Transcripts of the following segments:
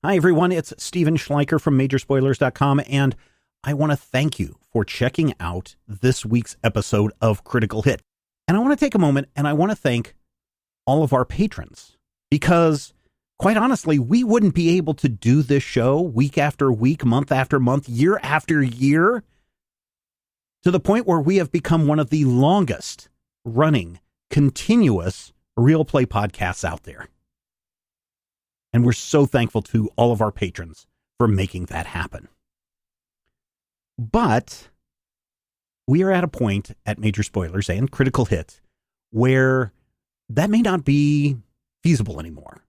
Hi, everyone. It's Steven Schleicher from Majorspoilers.com, and I want to thank you for checking out this week's episode of Critical Hit. And I want to take a moment and I want to thank all of our patrons, because quite honestly, we wouldn't be able to do this show week after week, month after month, year after year, to the point where we have become one of the longest running, continuous real play podcasts out there. And we're so thankful to all of our patrons for making that happen. But we are at a point at Major Spoilers and Critical Hit where that may not be feasible anymore,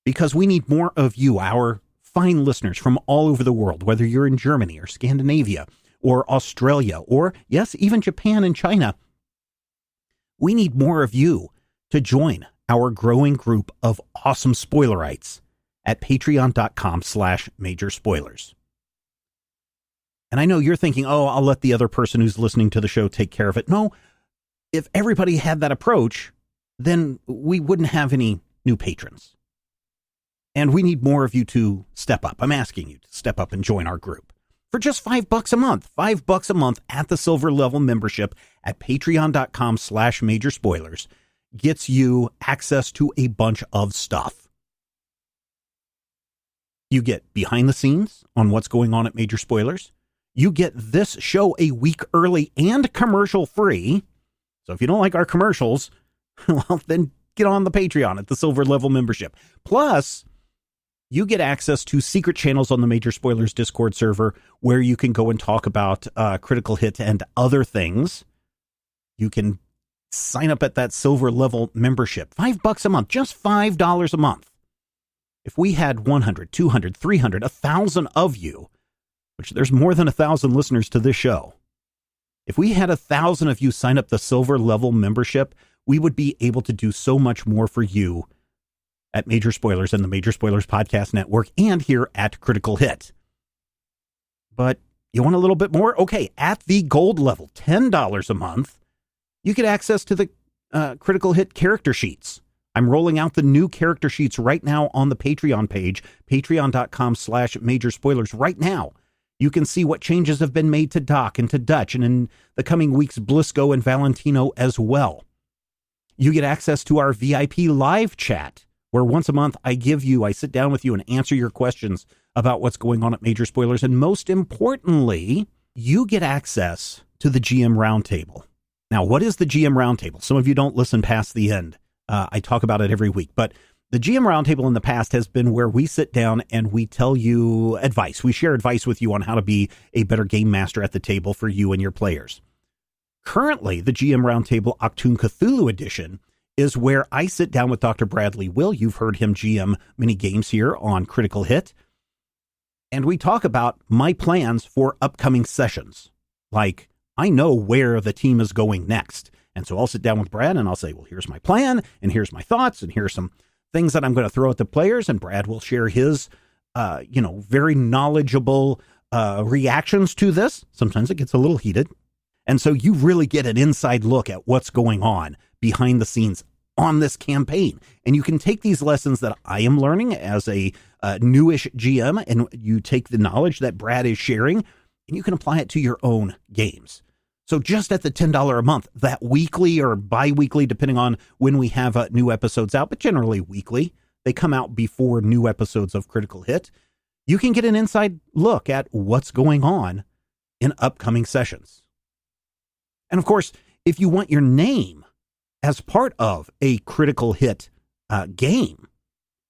because we need more of you, our fine listeners from all over the world, whether you're in Germany or Scandinavia or Australia or, yes, even Japan and China. We need more of you to join our growing group of awesome spoilerites at patreon.com/majorspoilers. And I know you're thinking, oh, I'll let the other person who's listening to the show take care of it. No, if everybody had that approach, then we wouldn't have any new patrons. And we need more of you to step up. I'm asking you to step up and join our group for just $5 a month, $5 a month at the silver level membership at patreon.com/majorspoilers. Gets you access to a bunch of stuff. You get behind the scenes on what's going on at Major Spoilers. You get this show a week early and commercial free. So if you don't like our commercials, well, then get on the Patreon at the silver level membership. Plus, you get access to secret channels on the Major Spoilers Discord server where you can go and talk about Critical Hit and other things. You can sign up at that silver level membership. $5 a month, just $5 a month. If we had 100, 200, 300, 1,000 of you, which there's more than 1,000 listeners to this show, if we had 1,000 of you sign up the silver level membership, we would be able to do so much more for you at Major Spoilers and the Major Spoilers Podcast Network and here at Critical Hit. But you want a little bit more? Okay, at the gold level, $10 a month, you get access to the Critical Hit character sheets. I'm rolling out the new character sheets right now on the Patreon page, patreon.com/majorspoilers. Right now, you can see what changes have been made to Doc and to Dutch, and in the coming weeks, Blisco and Valentino as well. You get access to our VIP live chat, where once a month I sit down with you and answer your questions about what's going on at Major Spoilers. And most importantly, you get access to the GM Roundtable. Now, what is the GM Roundtable? Some of you don't listen past the end. I talk about it every week, but the GM Roundtable in the past has been where we sit down and we tell you advice. We share advice with you on how to be a better game master at the table for you and your players. Currently, the GM Roundtable Octoon Cthulhu Edition is where I sit down with Dr. Bradley Will. You've heard him GM many games here on Critical Hit. And we talk about my plans for upcoming sessions. Like, I know where the team is going next. And so I'll sit down with Brad and I'll say, well, here's my plan and here's my thoughts and here's some things that I'm going to throw at the players. And Brad will share his, very knowledgeable reactions to this. Sometimes it gets a little heated. And so you really get an inside look at what's going on behind the scenes on this campaign. And you can take these lessons that I am learning as a newish GM, and you take the knowledge that Brad is sharing, and you can apply it to your own games. So just at the $10 a month, that weekly or bi-weekly, depending on when we have new episodes out, but generally weekly, they come out before new episodes of Critical Hit, you can get an inside look at what's going on in upcoming sessions. And of course, if you want your name as part of a Critical Hit game,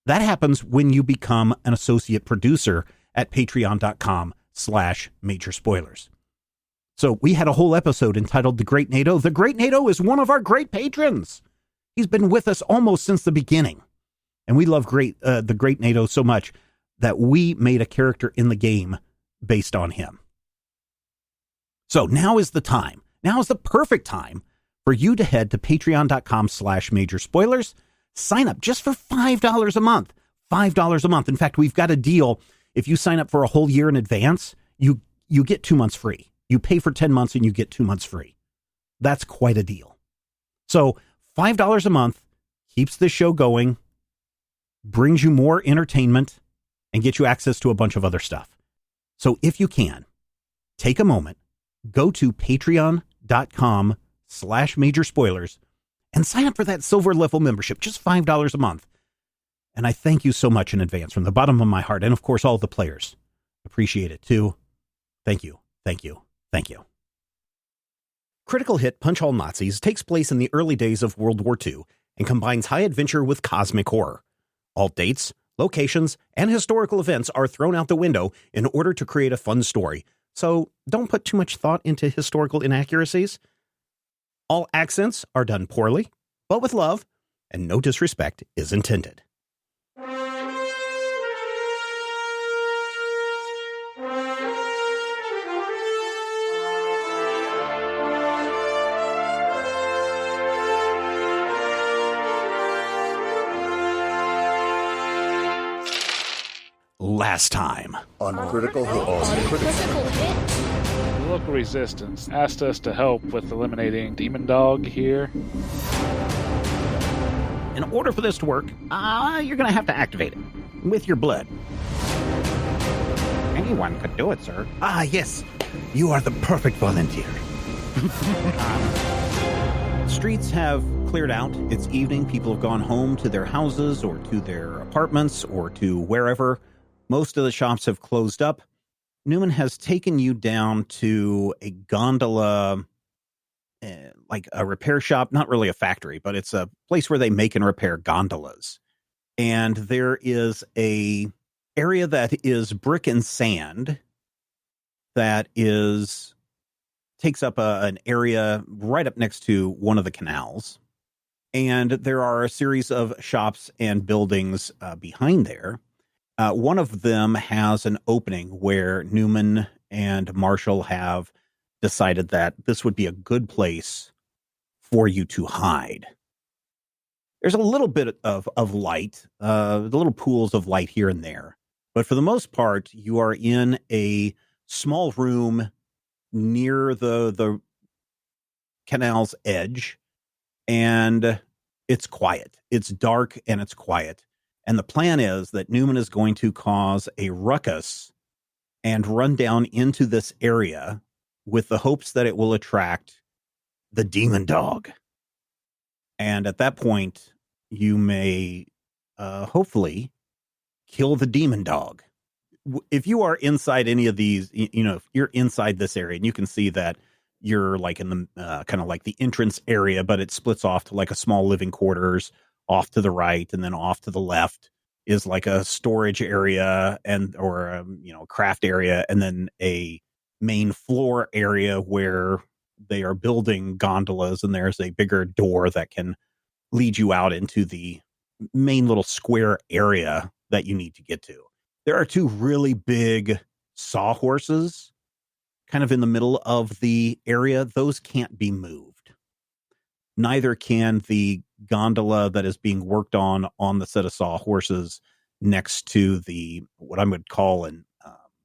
that happens when you become an associate producer at patreon.com/majorspoilers. So we had a whole episode entitled The Great NATO. The Great NATO is one of our great patrons. He's been with us almost since the beginning. And we love the Great NATO so much that we made a character in the game based on him. So now is the time. Now is the perfect time for you to head to patreon.com/majorspoilers. Sign up just for $5 a month. $5 a month. In fact, we've got a deal. If you sign up for a whole year in advance, you get 2 months free. You pay for 10 months and you get 2 months free. That's quite a deal. So $5 a month keeps this show going, brings you more entertainment, and get you access to a bunch of other stuff. So if you can, take a moment, go to patreon.com/major spoilers and sign up for that silver level membership, just $5 a month. And I thank you so much in advance from the bottom of my heart. And of course, all the players appreciate it too. Thank you. Thank you. Thank you. Critical hit Punch All Nazis takes place in the early days of World War II and combines high adventure with cosmic horror. All dates, locations, and historical events are thrown out the window in order to create a fun story. So don't put too much thought into historical inaccuracies. All accents are done poorly, but with love, and no disrespect is intended. Last time on Critical Hit. The local resistance asked us to help with eliminating Demon Dog here. In order for this to work, you're going to have to activate it with your blood. Anyone could do it, sir. Yes. You are the perfect volunteer. Streets have cleared out. It's evening. People have gone home to their houses or to their apartments or to wherever. Most of the shops have closed up. Newman has taken you down to a gondola, like a repair shop, not really a factory, but it's a place where they make and repair gondolas. And there is a area that is brick and sand that takes up an area right up next to one of the canals. And there are a series of shops and buildings behind there. One of them has an opening where Newman and Marshall have decided that this would be a good place for you to hide. There's a little bit of light, the little pools of light here and there. But for the most part, you are in a small room near the canal's edge, and it's quiet. It's dark and it's quiet. And the plan is that Newman is going to cause a ruckus and run down into this area with the hopes that it will attract the demon dog. And at that point, you may hopefully kill the demon dog. If you are inside any of these, if you're inside this area, and you can see that you're like in the kind of like the entrance area, but it splits off to like a small living quarters. Off to the right, and then off to the left is like a storage area or a craft area, and then a main floor area where they are building gondolas, and there's a bigger door that can lead you out into the main little square area that you need to get to. There are two really big sawhorses kind of in the middle of the area. Those can't be moved. Neither can the gondola that is being worked on the set of sawhorses next to what I would call an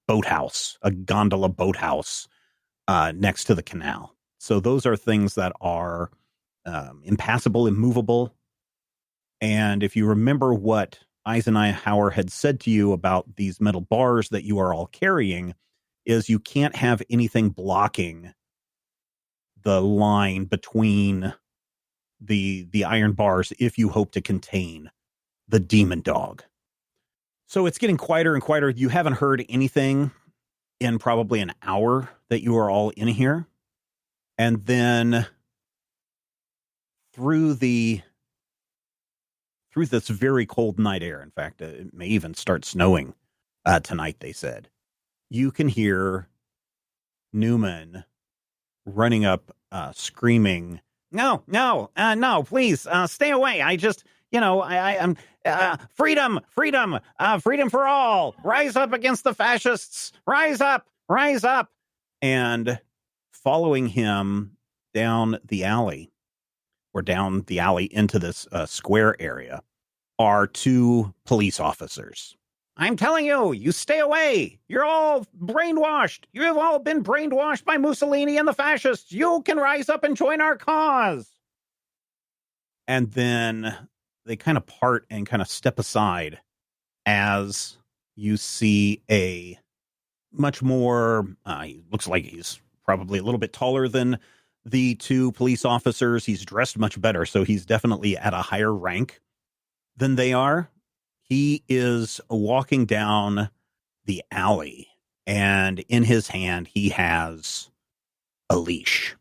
boathouse, a gondola boathouse next to the canal. So those are things that are impassable, immovable. And if you remember what Eisenhower had said to you about these metal bars that you are all carrying, is you can't have anything blocking the line between the iron bars if you hope to contain the demon dog. So it's getting quieter and quieter. You haven't heard anything in probably an hour that you are all in here. And then through this very cold night air, in fact, it may even start snowing tonight, they said, you can hear Newman running up, screaming, No, please, stay away. I'm freedom for all. Rise up against the fascists. Rise up. And following him down the alley into this square area are two police officers. I'm telling you, you stay away. You're all brainwashed. You have all been brainwashed by Mussolini and the fascists. You can rise up and join our cause. And then they kind of part and kind of step aside as you see a much more, he looks like he's probably a little bit taller than the two police officers. He's dressed much better, so he's definitely at a higher rank than they are. He is walking down the alley, and in his hand, he has a leash.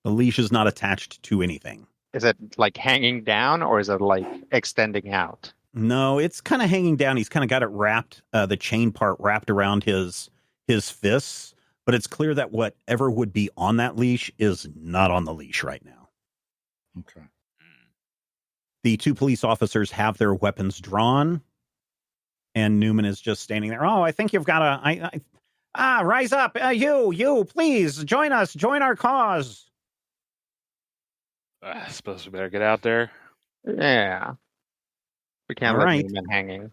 The leash is not attached to anything. Is it like hanging down or is it like extending out? No, it's kind of hanging down. He's kind of got it wrapped, the chain part wrapped around his fists, but it's clear that whatever would be on that leash is not on the leash right now. Okay. The two police officers have their weapons drawn, and Newman is just standing there. Oh, I think you've got rise up. You, please join us. Join our cause. I suppose we better get out there. Yeah. We can't let Newman hanging.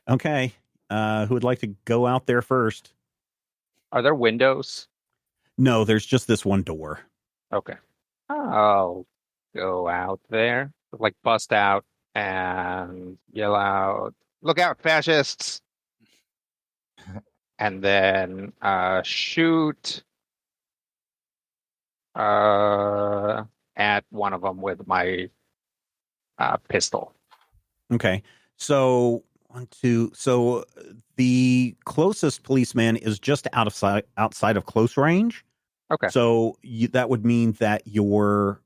Okay. Who would like to go out there first? Are there windows? No, there's just this one door. Okay. I'll go out there, like bust out and yell out, "Look out, fascists!" And then shoot at one of them with my pistol. Okay. So so the closest policeman is just outside of close range. Okay. So that would mean that your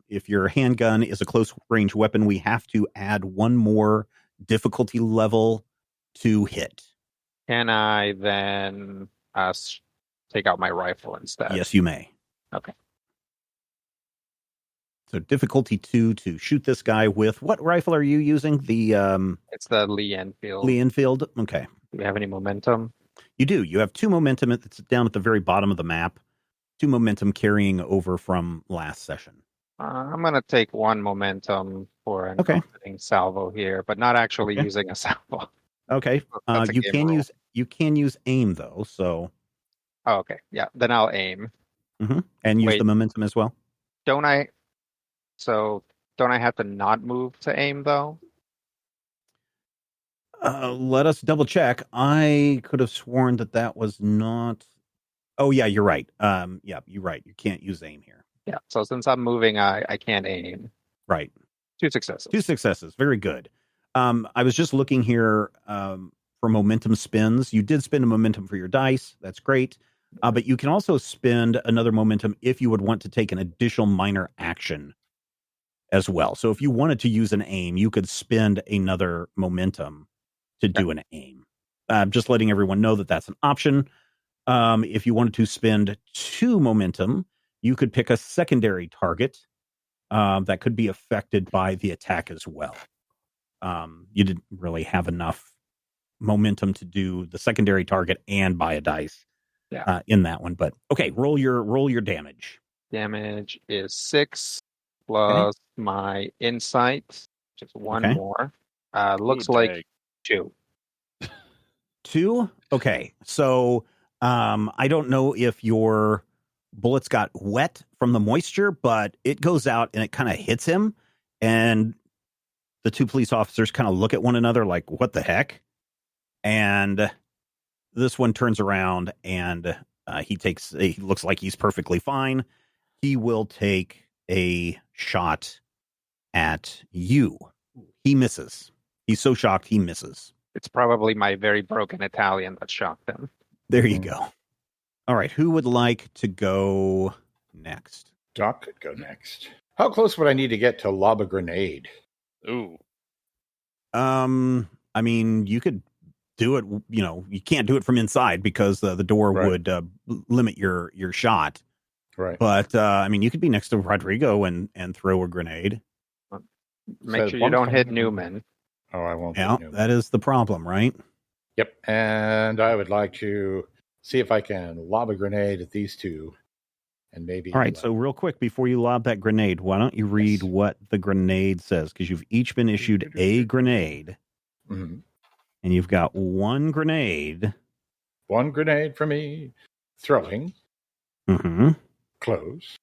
if your handgun is a close range weapon, we have to add one more difficulty level to hit. Can I then take out my rifle instead? Yes, you may. Okay. So difficulty 2 to shoot this guy with what rifle are you using? The it's the Lee Enfield. Lee Enfield. Okay. Do we have any momentum? You do. You have 2 momentum. It's down at the very bottom of the map. 2 momentum carrying over from last session. I'm going to take 1 momentum for an opening salvo here, but not actually using a salvo. Okay. You can use aim though. So. Oh, okay. Yeah. Then I'll aim. Mm-hmm. And use the momentum as well. Don't I have to not move to aim though? Let us double check. I could have sworn that was not. Oh yeah, you're right. Yeah, you're right. You can't use aim here. Yeah. So since I'm moving, I can't aim. Right. 2 successes. 2 successes. Very good. I was just looking here for momentum spins. You did spend a momentum for your dice. That's great. But you can also spend another momentum if you would want to take an additional minor action as well. So if you wanted to use an aim, you could spend another momentum to do an aim. Just letting everyone know that that's an option. If you wanted to spend 2 momentum, you could pick a secondary target that could be affected by the attack as well. You didn't really have enough momentum to do the secondary target and buy a dice in that one. But okay, roll your damage. Damage is 6 plus my insight, which is 1 more. Looks like 2. 2? Okay. So I don't know if your bullets got wet from the moisture, but it goes out and it kind of hits him. And the 2 police officers kind of look at one another like, what the heck? And this one turns around and he looks like he's perfectly fine. He will take a shot at you. He misses. He's so shocked he misses. It's probably my very broken Italian that shocked him. There you go. All right. Who would like to go next? Doc could go next. How close would I need to get to lob a grenade? Ooh. I mean, you could do it. You know, you can't do it from inside because the door would limit your shot. Right. But I mean, you could be next to Rodrigo and throw a grenade. Make sure you don't hit Newman. Oh, I won't. Yeah, that is the problem, right? Yep. And I would like to see if I can lob a grenade at these 2. And maybe. All right. So real quick, before you lob that grenade, why don't you read what the grenade says? Because you've each been issued a grenade. Mm-hmm. And you've got 1 grenade. 1 grenade for me. Throwing. Mm-hmm. Close.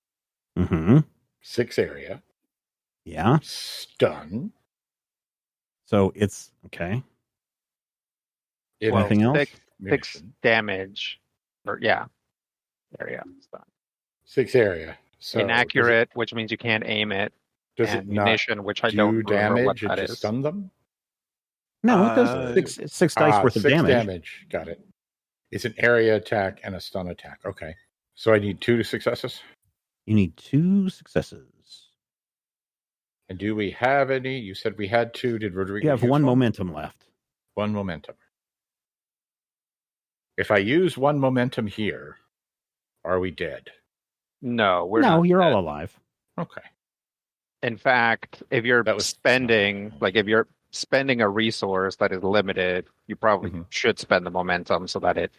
Mm-hmm. 6 area. Yeah. Stun. So it's okay. Anything else? Six Munition. damage. Or yeah, area. Stun. 6 area. So Inaccurate, which means you can't aim it. Does and it not munition, which I do don't remember what damage? It that just is. stun them? No, it does six dice worth of 6 damage. damage. Got it. It's an area attack and a stun attack. Okay. So I need 2 successes. You need 2 successes. And do we have any? You said we had 2. Did Rodrigo You have use 1 momentum left. 1 momentum. If I use 1 momentum here, are we dead? No, we're No, not you're dead. all alive. Okay. In fact, if you're That was spending, like if you're spending a resource that is limited, you probably Mhm. should spend the momentum so that it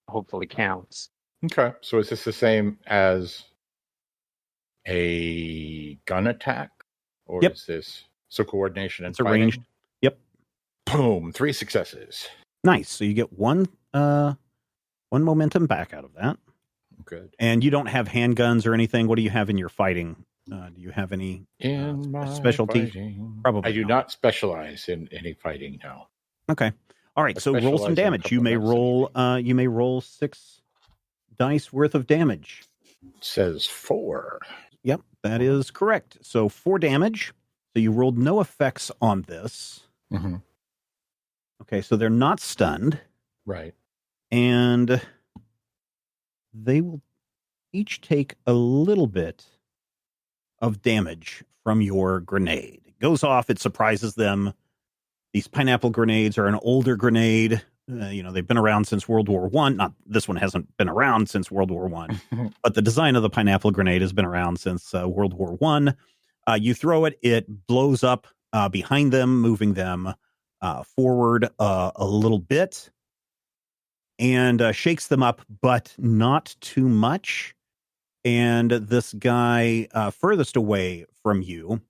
hopefully counts. Okay. So is this the same as a gun attack? Or Yep. is this coordination and It's a fighting? ranged. Yep. Boom. 3 successes. Nice. So you get one momentum back out of that. Good. And you don't have handguns or anything. What do you have in your fighting? Do you have any In my specialty? fighting. Probably I do not. not specialize in any fighting now. Okay. All right. I So roll specialize some in a damage. couple You may medicine. roll 6 dice worth of damage. It says 4. Yep, that is correct. So 4 damage. So you rolled no effects on this. Mm-hmm. Okay, so they're not stunned. Right. And they will each take a little bit of damage from your grenade. It goes off, it surprises them. These pineapple grenades are an older grenade. They've been around since World War I. Not this one hasn't been around since World War I, but the design of the pineapple grenade has been around since World War I. You throw it, it blows up behind them, moving them forward a little bit, and shakes them up, but not too much. And this guy furthest away from you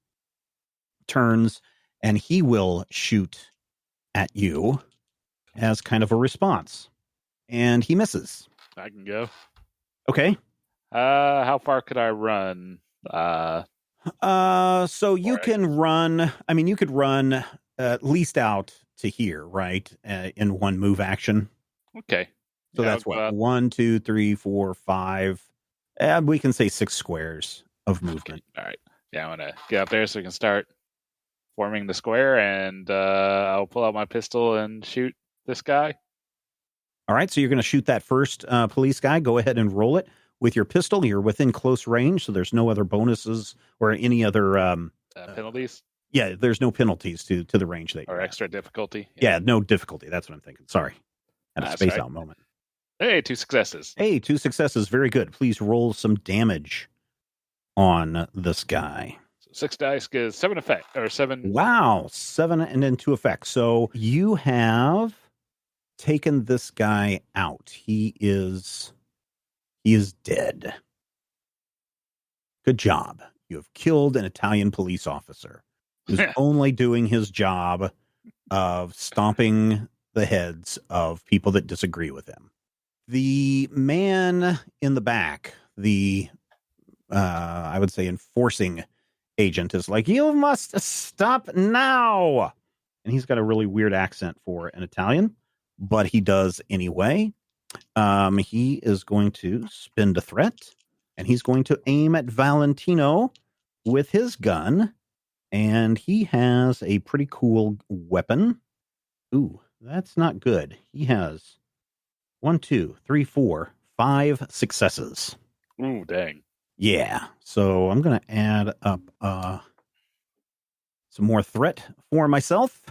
turns, and he will shoot at you as kind of a response. And he misses. I can go. Okay. How far could I run? So you Right. can run, you could run at least out to here, right? In one move action. Okay. So Yeah, that's I'll go what? out. 1, 2, 3, 4, 5. We can say 6 squares of movement. All right. Yeah, I'm gonna get up there so we can start forming the square, and I'll pull out my pistol and shoot this guy. All right. So you're going to shoot that first police guy. Go ahead and roll it with your pistol. You're within close range, so there's no other bonuses or any other Penalties yeah, there's no penalties to the range that or you're at. extra difficulty. Yeah, no difficulty. That's what I'm thinking. Sorry. Had a That's space right. out moment. Hey, 2 successes. Hey, 2 successes. Very good. Please roll some damage on this guy. So 6 dice gives 7 effect or 7. Wow. 7 and then 2 effects. So you have taken this guy out. He is dead. Good job. You have killed an Italian police officer who's only doing his job of stomping the heads of people that disagree with him. The man in the back, the I would say enforcing agent, is like, "You must stop now." And he's got a really weird accent for an Italian, but he does anyway. He is going to spend a threat, and he's going to aim at Valentino with his gun. And he has a pretty cool weapon. Ooh, that's not good. He has 1, 2, 3, 4, 5 successes. Ooh, dang. Yeah. So I'm going to add up some more threat for myself.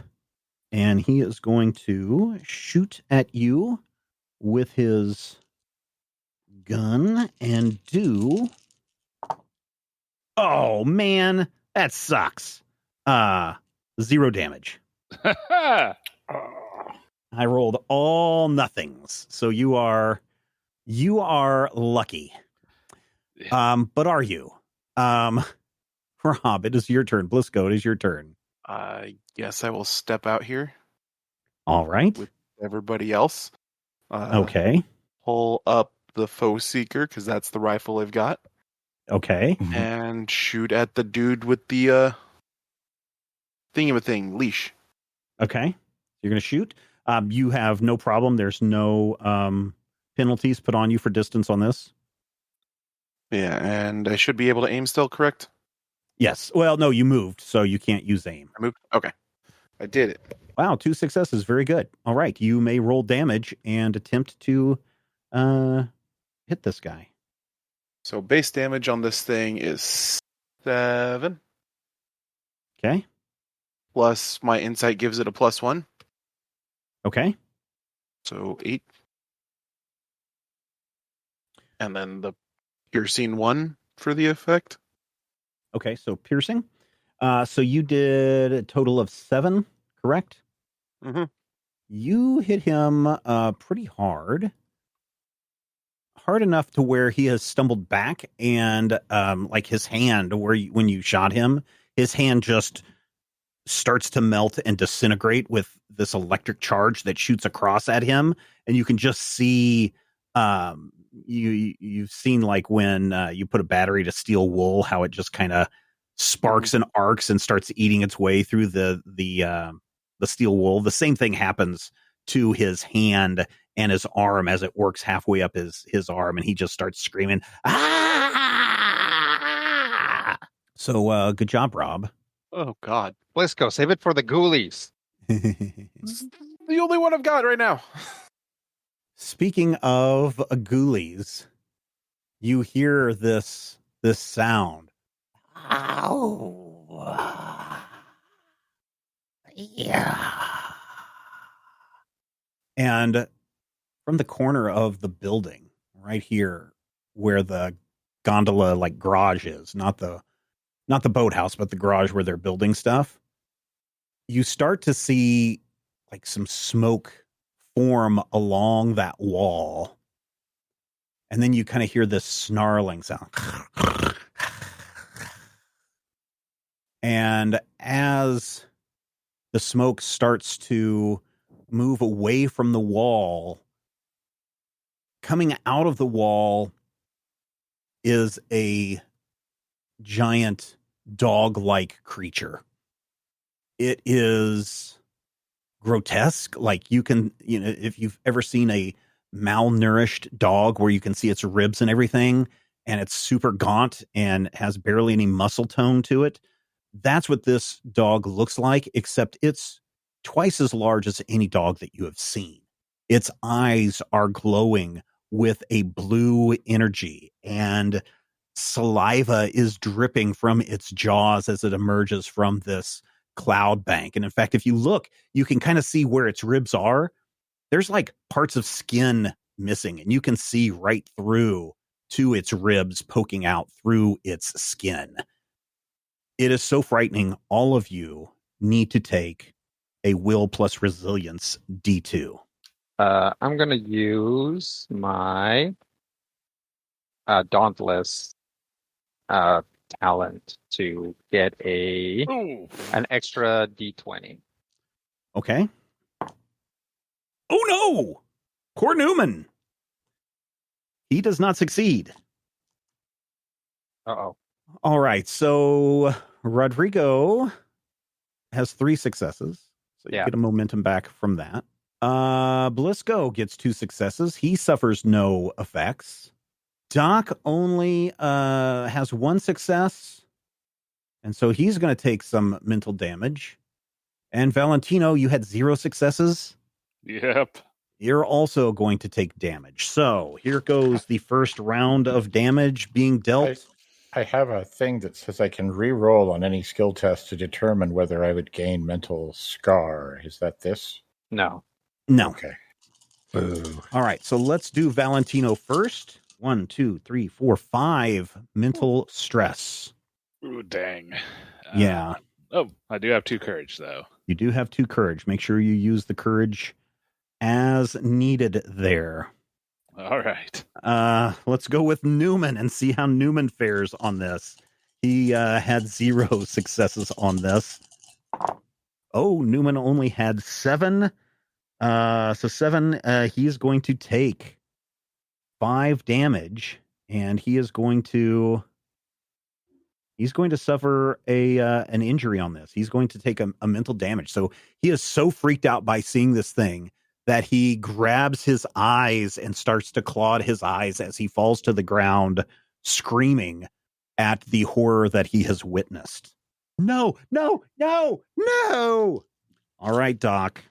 And he is going to shoot at you with his gun and do... Oh, man. That sucks. 0 damage. I rolled all nothings. So you are lucky. But are you? Rob, it is your turn. Blisco, it is your turn. Yes, I will step out here. All right. With everybody else. Okay. Pull up the foe seeker because that's the rifle I've got, Okay. and shoot at the dude with the thing leash. Okay. You're going to shoot. You have no problem. There's no penalties put on you for distance on this. Yeah, and I should be able to aim still, correct? Yes. Well, no, you moved, so you can't use aim. I moved? Okay. I did it. Wow, 2 successes. Very good. All right. You may roll damage and attempt to hit this guy. So base damage on this thing is 7. Okay. Plus my insight gives it a +1. Okay. So 8. And then the piercing 1 for the effect. Okay. So piercing. So you did a total of 7, correct? Mm-hmm. You hit him pretty hard. Hard enough to where he has stumbled back, and like his hand, when you shot him, his hand just starts to melt and disintegrate with this electric charge that shoots across at him, and you can just see you've seen like when you put a battery to steel wool, how it just kind of sparks and arcs and starts eating its way through the steel wool. The same thing happens to his hand and his arm as it works halfway up his arm, and he just starts screaming, ah! So good job, Rob. Oh, God. Blisco, save it for the ghoulies. This is the only one I've got right now. Speaking of ghoulies, you hear this sound. Ow. Yeah. And from the corner of the building, right here, where the gondola like garage is, not the boathouse, but the garage where they're building stuff, you start to see like some smoke form along that wall. And then you kind of hear this snarling sound. And as the smoke starts to move away from the wall, coming out of the wall is a giant dog-like creature. It is grotesque. Like if you've ever seen a malnourished dog where you can see its ribs and everything, and it's super gaunt and has barely any muscle tone to it, that's what this dog looks like, except it's twice as large as any dog that you have seen. Its eyes are glowing with a blue energy, and saliva is dripping from its jaws as it emerges from this cloud bank. And in fact, if you look, you can kind of see where its ribs are. There's like parts of skin missing, and you can see right through to its ribs poking out through its skin. It is so frightening. All of you need to take a will plus resilience D2. I'm going to use my Dauntless talent to get an extra D20. Okay. Oh no! Poor Newman. He does not succeed. Uh-oh. All right, so Rodrigo has 3 successes. So you get a momentum back from that. Blisco gets 2 successes. He suffers no effects. Doc only has 1 success, and so he's going to take some mental damage. And Valentino, you had 0 successes. Yep. You're also going to take damage. So here goes the first round of damage being dealt. I have a thing that says I can re-roll on any skill test to determine whether I would gain mental scar. Is that this? No. No. Okay. Boo. All right, so let's do Valentino first. 1, 2, 3, 4, 5 mental stress. Ooh, dang. Yeah. I do have 2 courage, though. You do have 2 courage. Make sure you use the courage as needed there. All right. Let's go with Newman and see how Newman fares on this. He had 0 successes on this. Oh, Newman only had 7. So 7, he's going to take 5 damage, and he is going to suffer an injury on this. He's going to take a mental damage. So he is so freaked out by seeing this thing that he grabs his eyes and starts to claw at his eyes as he falls to the ground, screaming at the horror that he has witnessed. No, no, no, no. All right, Doc,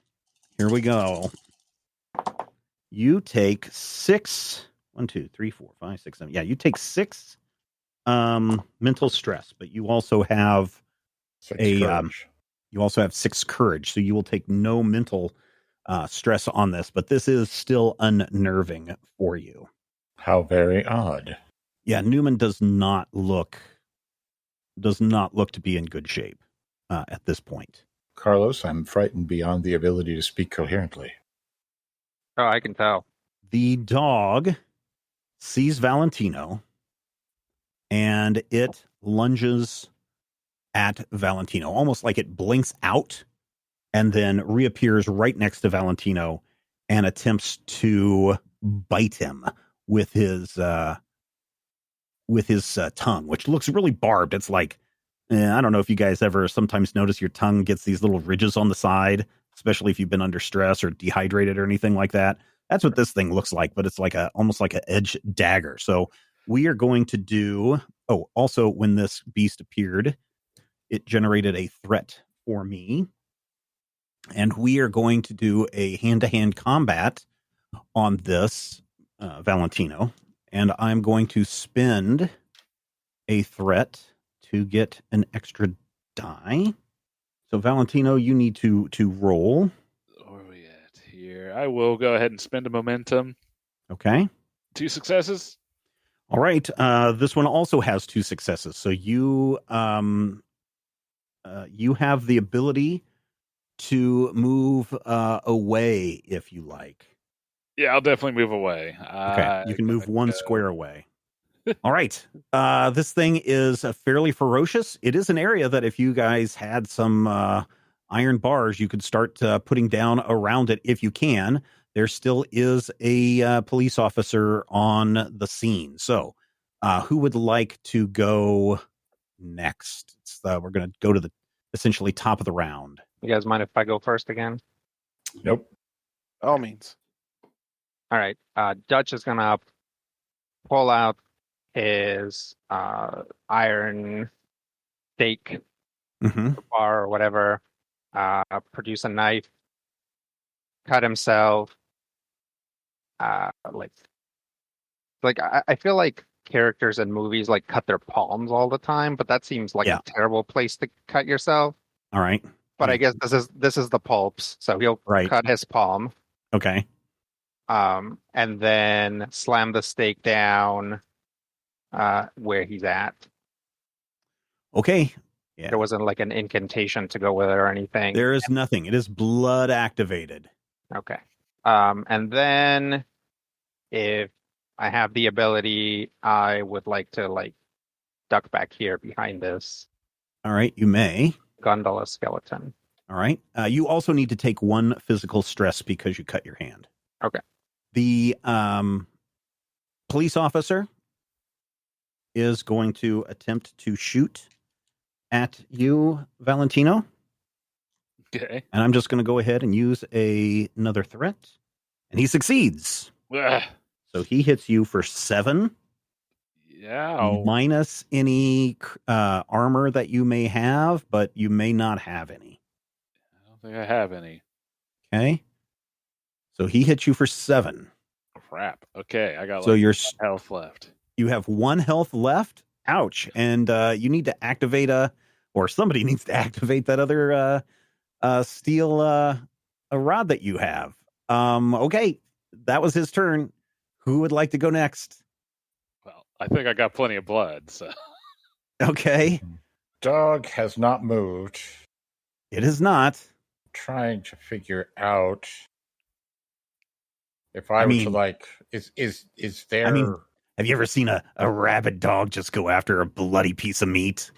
here we go. You take 6, 1, 2, 3, 4, 5, 6, 7. Yeah, you take 6 mental stress, but you also have 6 courage. you also have 6 courage, so you will take no mental stress on this, but this is still unnerving for you. How very odd. Yeah, Newman does not look to be in good shape at this point. Carlos, I'm frightened beyond the ability to speak coherently. Oh, I can tell. The dog sees Valentino, and it lunges at Valentino, almost like it blinks out and then reappears right next to Valentino and attempts to bite him with his tongue, which looks really barbed. It's like, I don't know if you guys ever sometimes notice your tongue gets these little ridges on the side, especially if you've been under stress or dehydrated or anything like that. That's what this thing looks like, but it's like almost like an edge dagger. So we are going to do, also when this beast appeared, it generated a threat for me. And we are going to do a hand-to-hand combat on this Valentino. And I'm going to spend a threat to get an extra die. So Valentino, you need to roll. Where are we at here? I will go ahead and spend a momentum. Okay. 2 successes. All right. This one also has 2 successes. So you have the ability to move away if you like. Yeah, I'll definitely move away. Okay. You can move 1 square away. All right. This thing is fairly ferocious. It is an area that if you guys had some iron bars, you could start putting down around it if you can. There still is a police officer on the scene. So who would like to go next? We're going to go to the essentially top of the round. You guys mind if I go first again? Nope. By all means. All right. Dutch is gonna pull out his iron stake bar or whatever, produce a knife, cut himself. I feel like characters in movies like cut their palms all the time, but that seems like a terrible place to cut yourself. All right. But I guess this is the pulps, so he'll cut his palm. Okay. And then slam the stake down where he's at. Okay. Yeah. There wasn't like an incantation to go with it or anything. There is nothing. It is blood activated. Okay. And then if I have the ability, I would like to duck back here behind this. All right, you may. Gondola skeleton. All right. You also need to take 1 physical stress because you cut your hand. Okay. The police officer is going to attempt to shoot at you, Valentino. Okay. And I'm just going to go ahead and use another threat. And he succeeds. Ugh. So he hits you for 7. Yeah. Minus any armor that you may have, but you may not have any. I don't think I have any. Okay. So he hits you for 7. Crap. Okay, I got so your health left. You have 1 health left. Ouch. And you need to activate or somebody needs to activate that other steel a rod that you have. Okay. That was his turn. Who would like to go next? Well, I think I got plenty of blood, so. Okay. Dog has not moved. It is not. Trying to figure out if I were to is there... have you ever seen a rabid dog just go after a bloody piece of meat?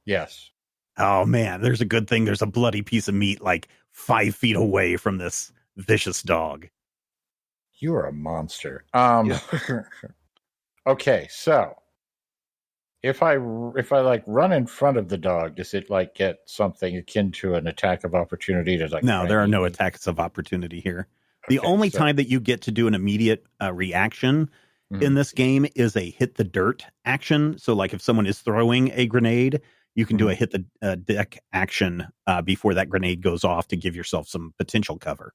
Yes. Oh man, there's a good thing there's a bloody piece of meat 5 feet away from this vicious dog. You are a monster. Okay, so if I run in front of the dog, does it get something akin to an attack of opportunity to No, there are no attacks of opportunity here. The only time that you get to do an immediate reaction in this game is a hit the dirt action. So like if someone is throwing a grenade, you can do a hit the deck action before that grenade goes off to give yourself some potential cover.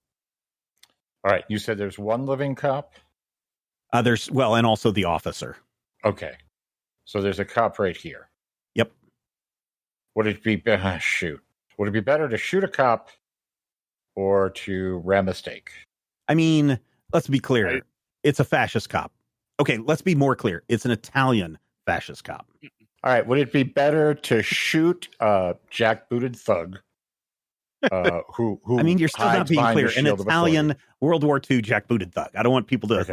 All right. You said there's one living cop? And also the officer. Okay. So there's a cop right here. Yep. Would it be Would it be better to shoot a cop or to ram a stake? I mean, let's be clear. It's a fascist cop. Okay, let's be more clear. It's an Italian fascist cop. All right. Would it be better to shoot a jackbooted thug who I mean, you're still not being clear. An Italian World War II jackbooted thug. I don't want people to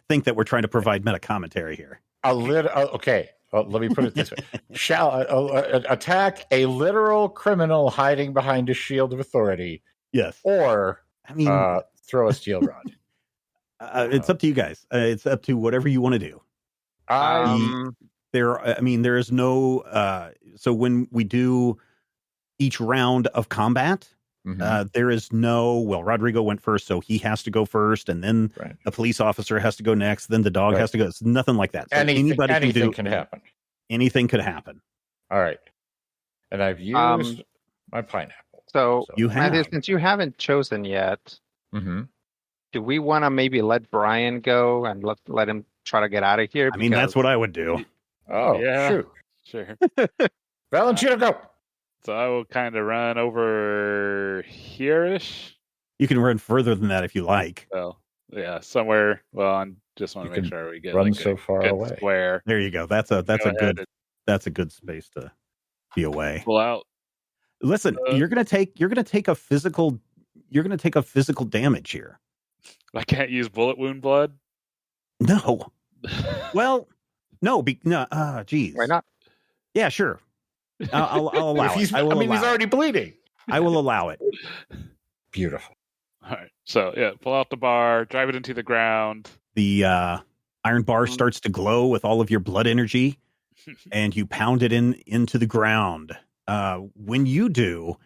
think that we're trying to provide meta commentary here. Okay. Well, let me put it this way. Shall attack a literal criminal hiding behind a shield of authority? Yes. Or throw a steel rod? It's up to you guys. It's up to whatever you want to do. There is no. So when we do each round of combat, there is no. Well, Rodrigo went first, so he has to go first, and then the police officer has to go next. Then the dog has to go. It's nothing like that. So anything can happen. Anything could happen. All right, and I've used my pineapple. So you have. Since you haven't chosen yet, do we want to maybe let Brian go and let him try to get out of here? I mean, that's what I would do. Oh, yeah. Shoot. Sure. Valentino, go. So I will kind of run over here-ish. You can run further than that if you like. Well, yeah, somewhere. Well, I just want to make sure we get run so far away. Square. There you go. That's a good space to be away. Pull out. Listen, you're gonna take a physical damage here. I can't use bullet wound blood. No. Well, no. Geez. Why not? Yeah, sure. I'll allow it. He's already bleeding. I will allow it. Beautiful. All right. So yeah, pull out the bar, drive it into the ground. The iron bar starts to glow with all of your blood energy, and you pound it into the ground. When you do,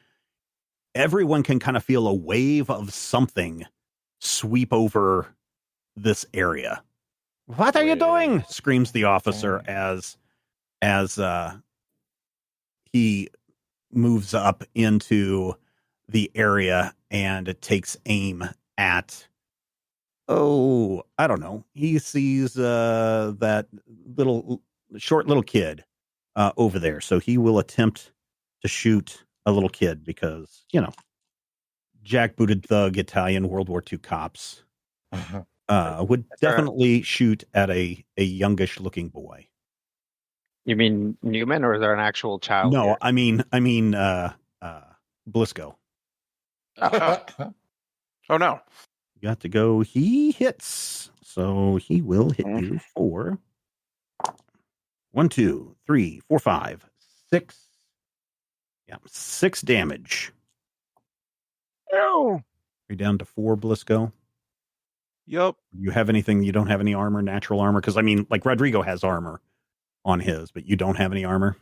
everyone can kind of feel a wave of something sweep over this area. What are you doing? Screams the officer as he moves up into the area and takes aim at, I don't know. He sees that short little kid over there. So he will attempt to shoot a little kid because, jackbooted thug Italian World War II cops would definitely shoot at a youngish looking boy. You mean Newman, or is there an actual child? No, here? I mean Blisco. Oh no. You got to go. He hits. So he will hit you for 1, 2, 3, 4, 5, 6. Yeah, 6 damage. Oh. You're down to 4, Blisco. Yep. You have anything? You don't have any armor, natural armor? Because, like Rodrigo has armor on his, but you don't have any armor?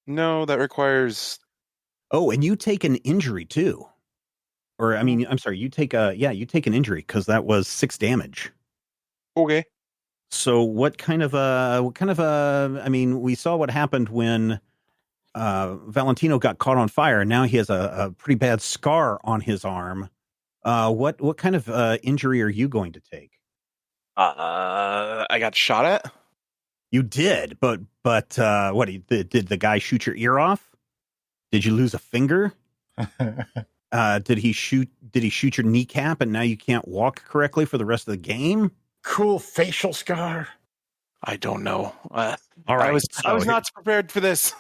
No, that requires... Oh, and you take an injury, too. Or, I'm sorry, you take an injury, because that was 6 damage. Okay. So we saw what happened when Valentino got caught on fire. Now he has a pretty bad scar on his arm. What kind of injury are you going to take? I got shot at. You did, but what did the guy shoot your ear off? Did you lose a finger? Did he shoot your kneecap and now you can't walk correctly for the rest of the game? Cool facial scar. I don't know. All right, I was not prepared for this.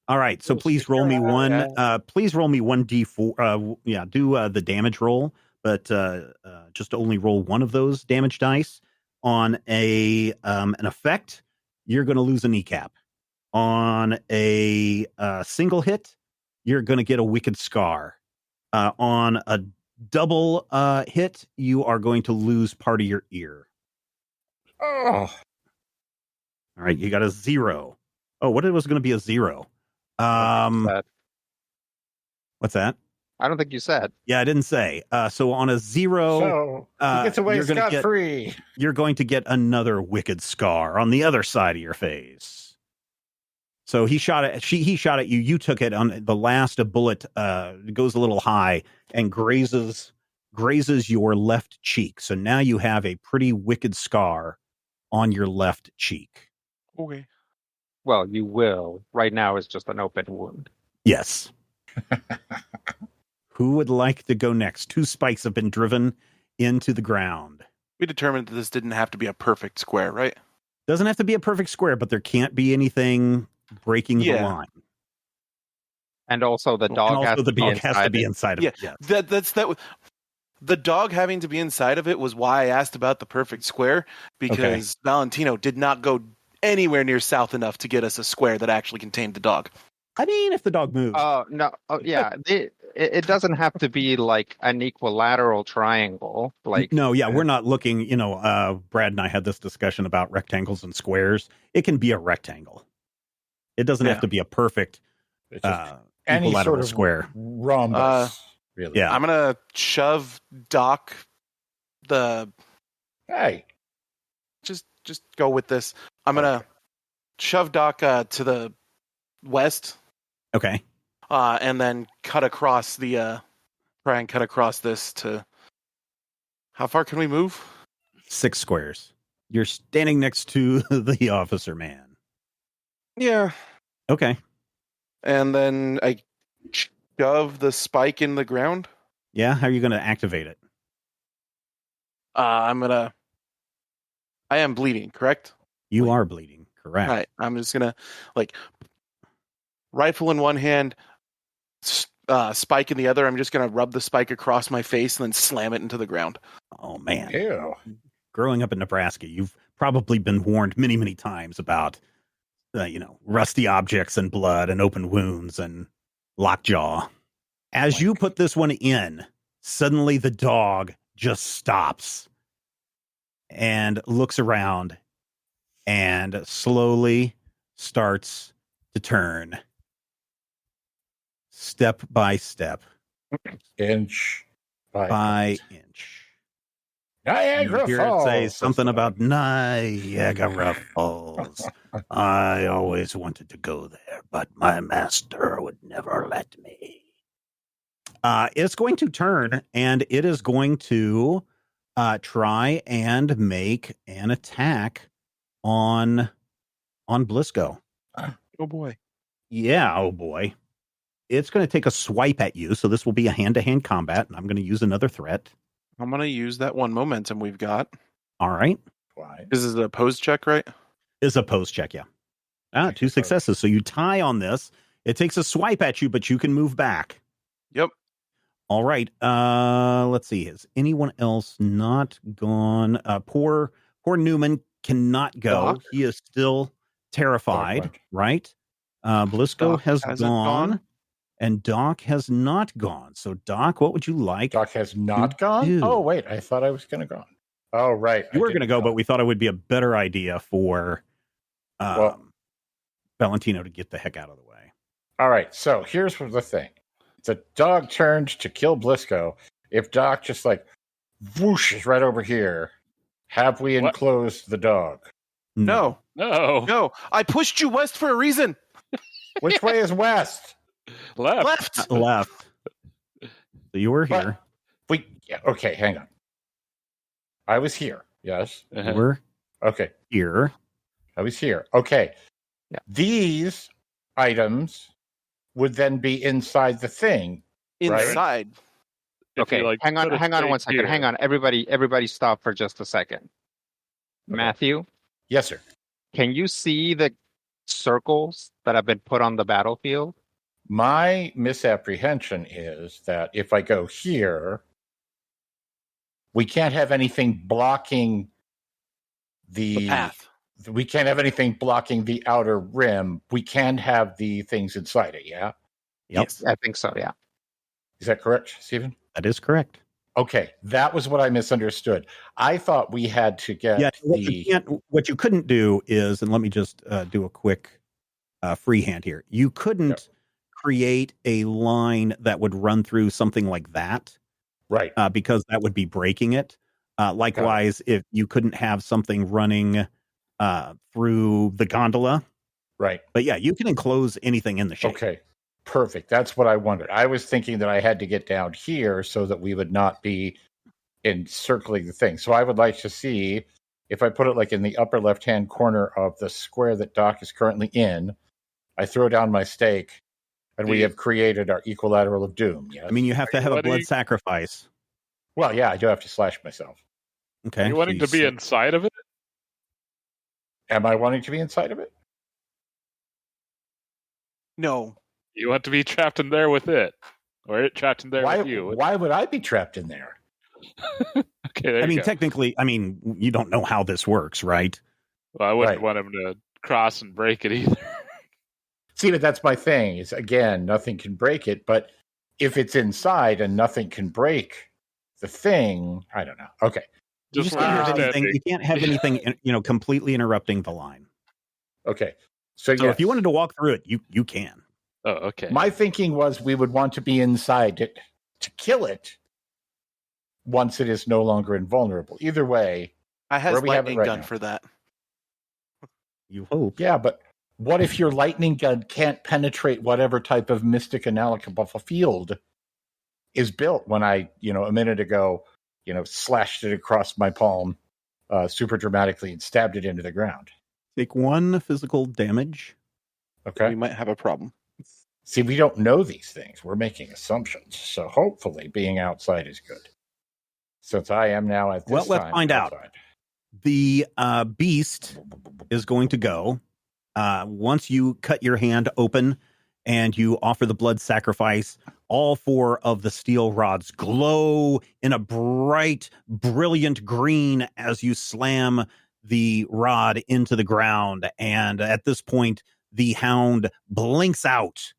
All right, so please roll me one. Please roll me 1d4. Do the damage roll, but just only roll one of those damage dice. On an effect, you're going to lose a kneecap. On a single hit, you're going to get a wicked scar. On a double hit, you are going to lose part of your ear. Oh. All right, you got a 0. Oh, what it was going to be a 0? What's that? I don't think you said. Yeah, I didn't say. So on a 0, So he gets away you're gonna get- scot-free. you're going to get another wicked scar on the other side of your face. So he shot at you. You took it on the last. A bullet goes a little high and grazes your left cheek. So now you have a pretty wicked scar on your left cheek. Okay. Well, you will. Right now, it's just an open wound. Yes. Who would like to go next? 2 spikes have been driven into the ground. We determined that this didn't have to be a perfect square, right? Doesn't have to be a perfect square, but there can't be anything breaking the Yeah. line. And also, the dog And has also to the be dog inside. has to be it. inside of Yeah, it. Yes. that. The dog having to be inside of it was why I asked about the perfect square, because Valentino did not go anywhere near south enough to get us a square that actually contained the dog. I mean, if the dog moves. Oh no! Oh yeah. It doesn't have to be like an equilateral triangle. Like No, yeah, we're not looking, Brad and I had this discussion about rectangles and squares. It can be a rectangle. It doesn't have Yeah. to be a perfect It's just equilateral any sort of square. rhombus, really. Yeah. I'm gonna shove Doc Hey, just go with this. I'm gonna shove Doc to the west, Okay. and then cut across try and cut across this to. How far can we move? 6 squares. You're standing next to the officer man. Yeah, Okay. and then I shove the spike in the ground. Yeah, how are you going to activate it? I am bleeding, correct? You are bleeding, correct? All right, I'm just gonna rifle in one hand, spike in the other. I'm just gonna rub the spike across my face and then slam it into the ground. Oh man. ew. Growing up in Nebraska, you've probably been warned many, many times about rusty objects and blood and open wounds and lockjaw. As you put this one in, suddenly the dog just stops and looks around and slowly starts to turn step by step Inch by inch. Niagara You hear Falls. it say something about Niagara Falls. I always wanted to go there, but my master would never let me. It's going to turn, and it is going to try and make an attack on Blisco. Oh boy! Yeah, oh boy. It's going to take a swipe at you, so this will be a hand-to-hand combat, and I'm going to use another threat. I'm gonna use that one momentum we've got. All right. Why? This is a opposed check, right? Is a post check, yeah. 2 successes. So you tie on this. It takes a swipe at you, but you can move back. Yep. All right. Let's see. Has anyone else not gone? Poor Newman cannot go. Doc? He is still terrified, Doc went. right? Blisco Doc has hasn't gone, gone? and Doc has not gone. So, Doc, what would you like? Doc has not to gone? do? Oh, wait. I thought I was going to go. Oh, right. You were going to go, but we thought it would be a better idea for Valentino to get the heck out of the way. All right. So here's the thing. The dog turned to kill Blisco. If Doc just whoosh is right over here, have we What? enclosed the dog? No, No. no. I pushed you west for a reason. Which way is west? Left. Left. So you were here. Okay, hang on. I was here. Yes. You were Okay. here. I was here. Okay. Yeah. These items would then be inside the thing. Right. Inside. If Okay, you, hang on put a 1 stake second. here. Hang on, everybody, stop for just a second. Matthew, Yes, sir. can you see the circles that have been put on the battlefield? My misapprehension is that if I go here, we can't have anything blocking The path. We can't have anything blocking the outer rim. We can have the things inside it, yeah? Yep. Yes. I think so. Yeah. Is that correct, Stephen? That is correct. Okay, that was what I misunderstood. I thought we had to get Yeah. What you couldn't do is, and let me just do a quick freehand here. You couldn't create a line that would run through something like that, Right. because that would be breaking it. Likewise, if you couldn't have something running through the gondola. Right. But yeah, you can enclose anything in the shape. Okay. Perfect. That's what I wondered. I was thinking that I had to get down here so that we would not be encircling the thing. So I would like to see if I put it like in the upper left-hand corner of the square that Doc is currently in, I throw down my stake, and we have created our equilateral of doom. Yes? I mean, you have to have a blood sacrifice. Well, yeah, I do have to slash myself. Okay. Are you wanting to be inside of it? Am I wanting to be inside of it? No. You want to be trapped in there with it, or it trapped in there with you? Why would I be trapped in there? Okay, I mean, technically, you don't know how this works, right? Well, I wouldn't want him to cross and break it either. See, but that's my thing. Is again, nothing can break it. But if it's inside and nothing can break the thing, I don't know. Okay, You can't have anything, completely interrupting the line. Okay, so if you wanted to walk through it, you can. Oh, okay. My thinking was we would want to be inside it to kill it once it is no longer invulnerable. Either way, I has lightning gun for that. You hope. Yeah, but what if your lightning gun can't penetrate whatever type of mystic analogous field is built? When I, a minute ago, slashed it across my palm super dramatically and stabbed it into the ground. Take 1 physical damage. Okay. We might have a problem. See, we don't know these things. We're making assumptions. So hopefully being outside is good. Since I am now at this Well, let's find out. The beast is going to go. Once you cut your hand open and you offer the blood sacrifice, all 4 of the steel rods glow in a bright, brilliant green as you slam the rod into the ground. And at this point, the hound blinks out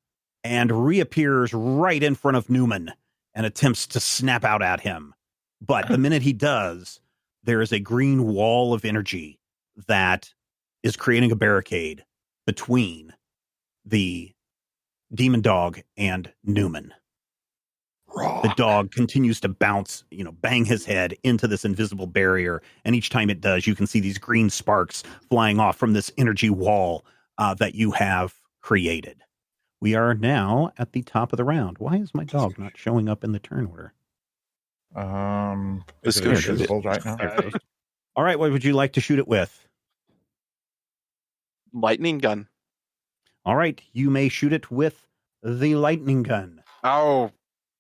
and reappears right in front of Newman and attempts to snap out at him. But the minute he does, there is a green wall of energy that is creating a barricade between the demon dog and Newman. The dog continues to bounce, bang his head into this invisible barrier. And each time it does, you can see these green sparks flying off from this energy wall that you have created. We are now at the top of the round. Why is my dog not showing up in the turn order? Let's go shoot it right now. All right, what would you like to shoot it with? Lightning gun. All right, you may shoot it with the lightning gun. Oh,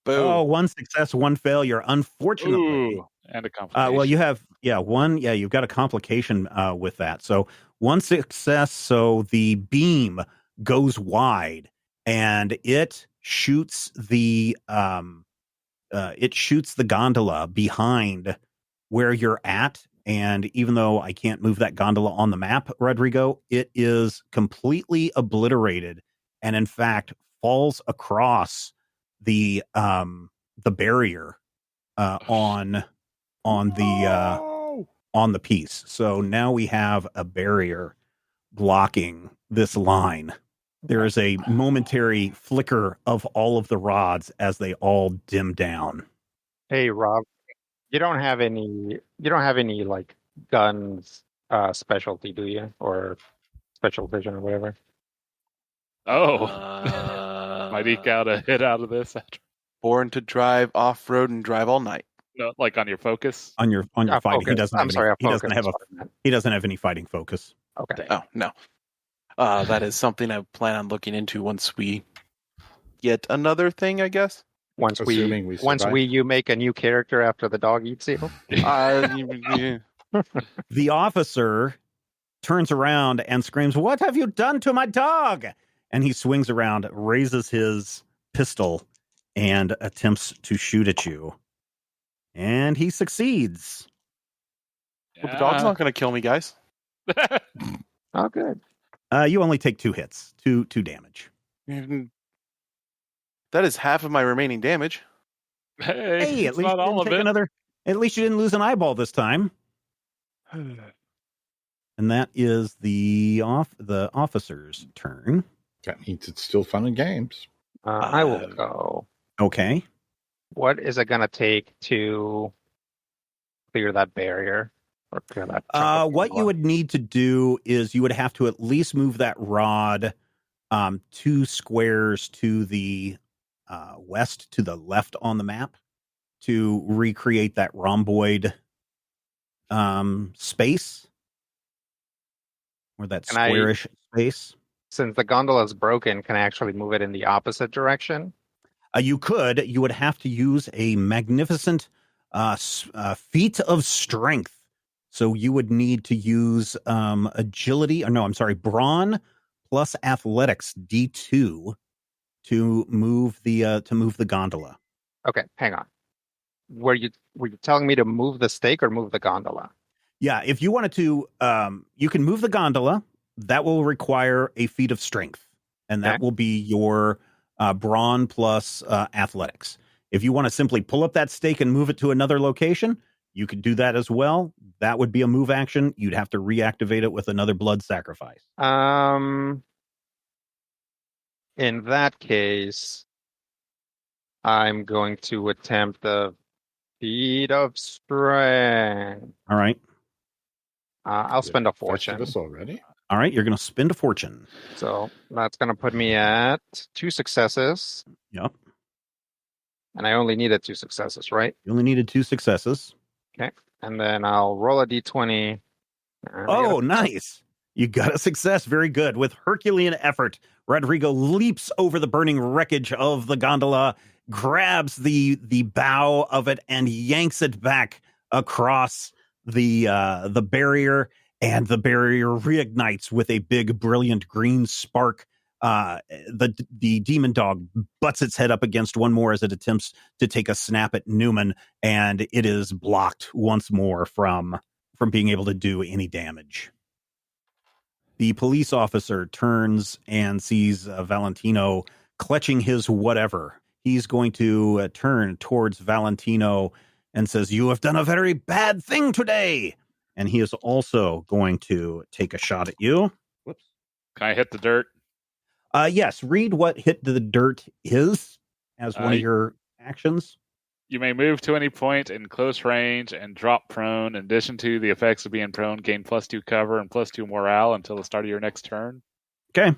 boom. Oh, 1 success, 1 failure. Unfortunately. Ooh, and a complication. Well, you have, you've got a complication with that. So 1 success, so the beam goes wide and it shoots the gondola behind where you're at. And even though I can't move that gondola on the map, Rodrigo, it is completely obliterated and in fact falls across the barrier on the piece. So now we have a barrier blocking this line. There is a momentary flicker of all of the rods as they all dim down. Hey, Rob, you don't have any like guns specialty, do you? Or special vision or whatever? Oh, might eke out a hit out of this. Born to drive off-road and drive all night. No, like on your focus? On your fighting. Focus. He doesn't have any fighting focus. Okay. Oh, no. That is something I plan on looking into once we get another thing, I guess. Once you make a new character after the dog eats you. The officer turns around and screams, "What have you done to my dog?" And he swings around, raises his pistol, and attempts to shoot at you. And he succeeds. Well, the dog's not going to kill me, guys. Oh, good. You only take 2 hits, 2 damage. That is half of my remaining damage. Hey, at least you didn't take another. At least you didn't lose an eyeball this time. And that is the officer's turn. That means it's still fun and games. I will go. Okay. What is it going to take to clear that barrier or clear that? chunk of What you gondola? would need to do is you would have to at least move that rod 2 squares to the west, to the left on the map, to recreate that rhomboid space, or that Can I- squarish space. Since the gondola is broken, can I actually move it in the opposite direction? You would have to use a magnificent feat of strength. So you would need to use agility, or no, I'm sorry, brawn plus athletics D2 to move the gondola. Okay, hang on. Were you telling me to move the stake or move the gondola? Yeah, if you wanted to, you can move the gondola. That will require a feat of strength, and that Okay. will be your brawn plus athletics. If you want to simply pull up that stake and move it to another location, you could do that as well. That would be a move action. You'd have to reactivate it with another blood sacrifice. In that case, I'm going to attempt the feat of strength. All right. I'll spend a Festivus fortune. already. All right. You're going to spend a fortune. So that's going to put me at 2 successes. Yep. And I only needed 2 successes, right? You only needed 2 successes. And then I'll roll a d20. Oh, nice. You got a success. Very good. With Herculean effort, Rodrigo leaps over the burning wreckage of the gondola, grabs the bow of it, and yanks it back across the barrier, and the barrier reignites with a big, brilliant green spark. The demon dog butts its head up against one more as it attempts to take a snap at Newman, and it is blocked once more from being able to do any damage. The police officer turns and sees Valentino clutching his whatever. He's going to turn towards Valentino and says, "You have done a very bad thing today." And he is also going to take a shot at you. Whoops. Can I hit the dirt? Yes, read what hit the dirt is as one of your actions. You may move to any point in close range and drop prone. In addition to the effects of being prone, gain +2 cover and +2 morale until the start of your next turn. Okay.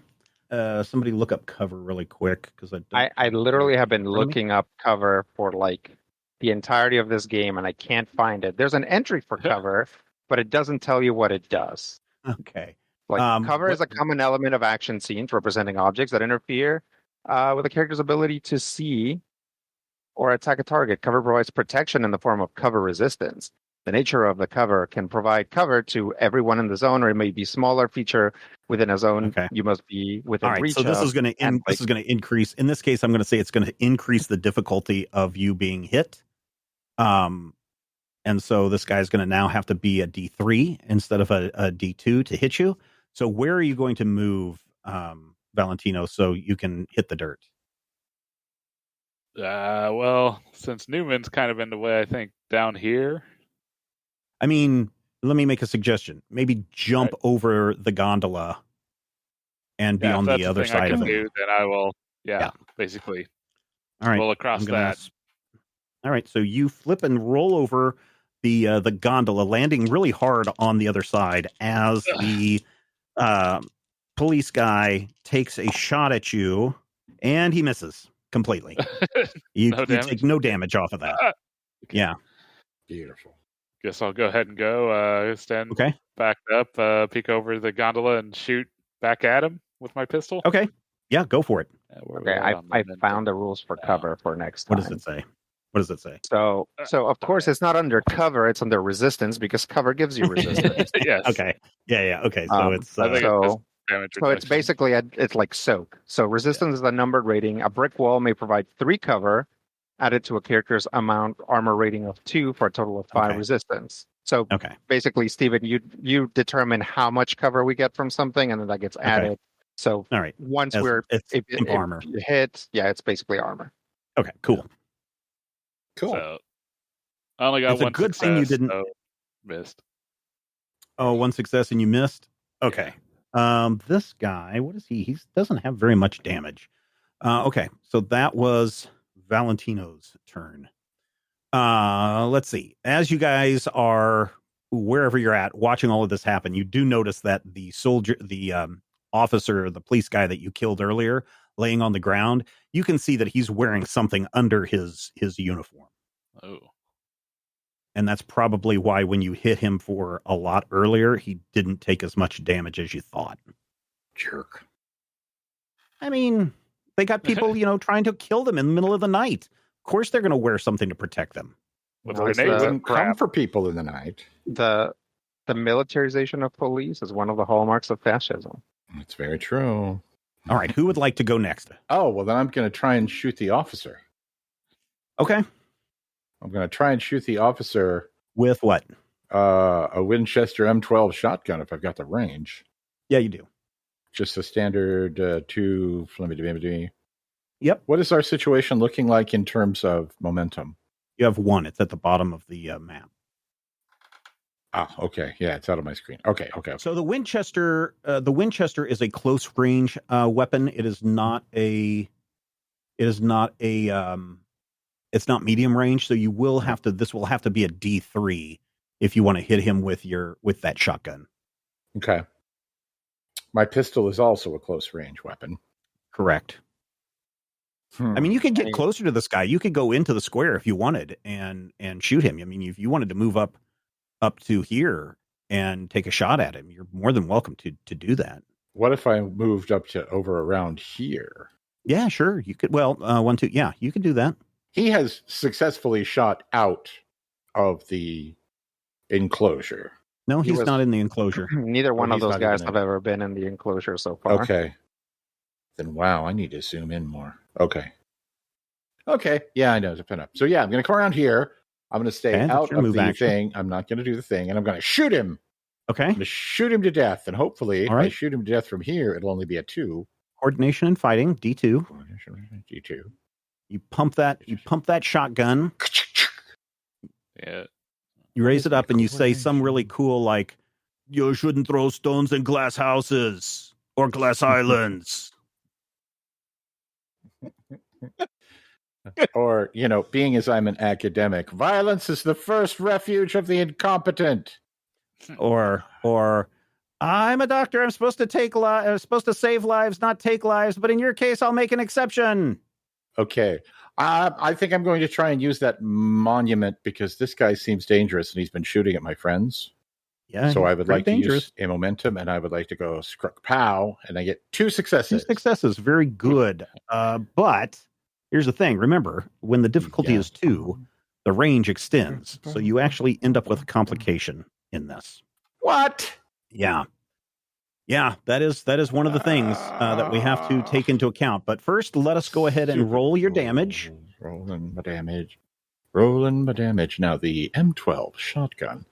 Somebody look up cover really quick, because I literally have been looking up cover for like the entirety of this game, and I can't find it. There's an entry for cover, but it doesn't tell you what it does. Okay. Like cover is a common element of action scenes representing objects that interfere with a character's ability to see or attack a target. Cover provides protection in the form of cover resistance. The nature of the cover can provide cover to everyone in the zone, or it may be smaller feature within a zone. Okay. You must be within All right, reach. so this of, is going to and, this is going to increase. In this case, I'm going to say it's going to increase the difficulty of you being hit. And so this guy's going to now have to be a D3 instead of a D2 to hit you. So where are you going to move, Valentino, so you can hit the dirt? Well, since Newman's kind of in the way, I think down here. I mean, let me make a suggestion. Maybe jump over the gondola and be on the other side of it. Then I will, basically. All right. Roll across that. All right, so you flip and roll over the gondola, landing really hard on the other side as the police guy takes a shot at you, and he misses completely. You take no damage off of that. Okay. Yeah. Beautiful. Guess I'll go ahead and go. Stand back up, peek over the gondola, and shoot back at him with my pistol. Okay. Yeah, go for it. Okay, I found the rules for cover for next time. What does it say? What does it say? So of course it's not under cover; it's under resistance because cover gives you resistance. Yes. Okay. Yeah. Okay. So it's so it's basically it's like soak. So resistance is a numbered rating. A brick wall may provide 3 cover, added to a character's amount armor rating of 2 for a total of 5 resistance. So basically, Steven, you determine how much cover we get from something, and then that gets added. So all right, once if armor you hit, it's basically armor. Okay, cool. So I only got it's one a good success, thing you didn't missed. Oh, 1 success and you missed. Okay. This guy, what is he? He doesn't have very much damage. Okay, so that was Valentino's turn. Let's see. As you guys are wherever you're at watching all of this happen, you do notice that the soldier, the officer, the police guy that you killed earlier, laying on the ground, you can see that he's wearing something under his uniform. Oh. And that's probably why when you hit him for a lot earlier, he didn't take as much damage as you thought. Jerk. I mean, they got people, trying to kill them in the middle of the night. Of course they're going to wear something to protect them. With No, a it's grenade the- Wouldn't come for people in the night. The militarization of police is one of the hallmarks of fascism. It's very true. All right, who would like to go next? Oh, well, then I'm going to try and shoot the officer. Okay. I'm going to try and shoot the officer. With what? A Winchester M12 shotgun if I've got the range. Yeah, you do. Just a standard 2 flimmy. Yep. What is our situation looking like in terms of momentum? You have 1. It's at the bottom of the map. Ah, okay. Yeah, it's out of my screen. Okay. So the Winchester is a close range weapon. It's not medium range. So this will have to be a D3 if you want to hit him with that shotgun. Okay. My pistol is also a close range weapon. Correct. I mean, you could get closer to this guy. You could go into the square if you wanted and shoot him. I mean, if you wanted to move up to here and take a shot at him, you're more than welcome to do that. What if I moved up to over around here? Yeah, sure. You could. Well, 1, 2. Yeah, you could do that. He has successfully shot out of the enclosure. No, he's not in the enclosure. Neither one of he's those not guys even have ever been in the enclosure so far. Okay. Then, wow, I need to zoom in more. Okay. Yeah, I know. It's up. So, yeah, I'm going to come around here. I'm going to stay out of the thing. I'm not going to do the thing. And I'm going to shoot him. Okay. I'm going to shoot him to death. And hopefully, if I shoot him to death from here, it'll only be a 2. Coordination and fighting, D2. D2. You pump that shotgun. Yeah. You raise it up and you say some really cool, like, you shouldn't throw stones in glass houses or glass islands. Or, being as I'm an academic, violence is the first refuge of the incompetent. Or I'm a doctor. I'm supposed to save lives, not take lives. But in your case, I'll make an exception. Okay. I think I'm going to try and use that monument because this guy seems dangerous and he's been shooting at my friends. Yeah. So I would like to use a momentum and I would like to go scruck pow and I get 2 successes. 2 successes. Very good. But here's the thing. Remember, when the difficulty is 2, the range extends. So you actually end up with a complication in this. What? Yeah. Yeah, that is one of the things that we have to take into account. But first, let us go ahead and roll your damage. Rolling my damage. Now, the M12 shotgun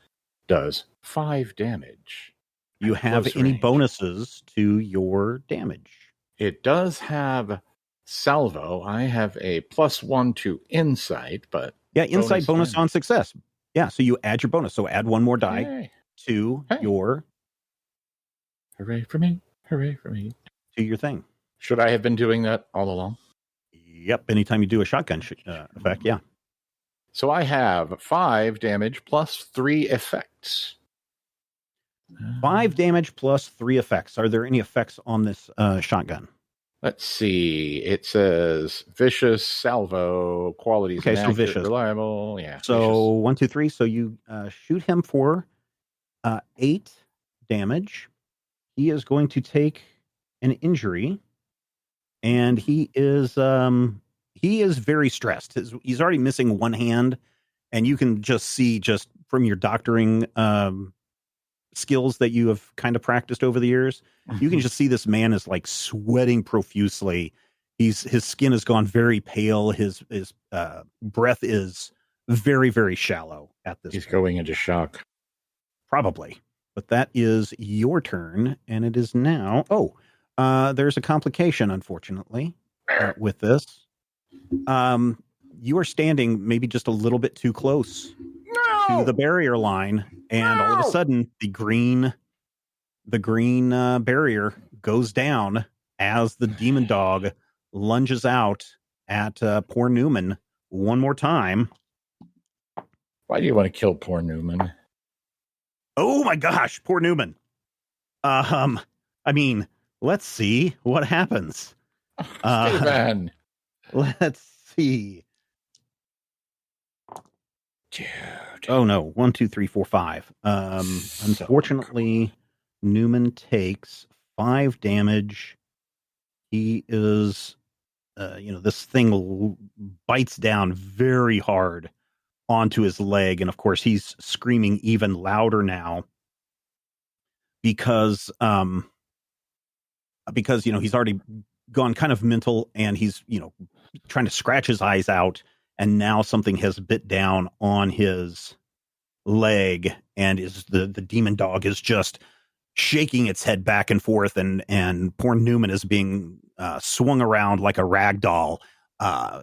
does 5 damage. You have any bonuses to your damage? It does have salvo. I have a +1 to insight, but... Yeah, insight bonus on success. Yeah, so you add your bonus. So add 1 more die to your... Hooray for me. To your thing. Should I have been doing that all along? Yep, anytime you do a shotgun effect, yeah. So I have 5 damage plus 3 effects. 5 damage plus 3 effects. Are there any effects on this shotgun? Let's see. It says vicious, salvo, qualities. Okay, so vicious. Reliable. Yeah. So vicious. 1, 2, 3. So you shoot him for 8 damage. He is going to take an injury, and he is very stressed. He's already missing 1 hand, and you can just see just from your doctoring skills that you have kind of practiced over the years. You can just see this man is like sweating profusely. His skin has gone very pale. His breath is very, very shallow at this He's point. Going into shock. Probably. But that is your turn, and it is now... there's a complication, unfortunately, with this. You are standing maybe just a little bit too close to the barrier line, and all of a sudden, the green barrier goes down as the demon dog lunges out at poor Newman one more time. Why do you want to kill poor Newman? Oh my gosh, poor Newman. I mean, let's see what happens. Steven. Let's see. Dude. Oh no, 1, 2, 3, 4, 5. Unfortunately, Newman takes 5 damage. He is, this thing bites down very hard onto his leg, and of course he's screaming even louder now because he's already gone kind of mental, and he's trying to scratch his eyes out, and now something has bit down on his leg, and the demon dog is just shaking its head back and forth, and poor Newman is being swung around like a rag doll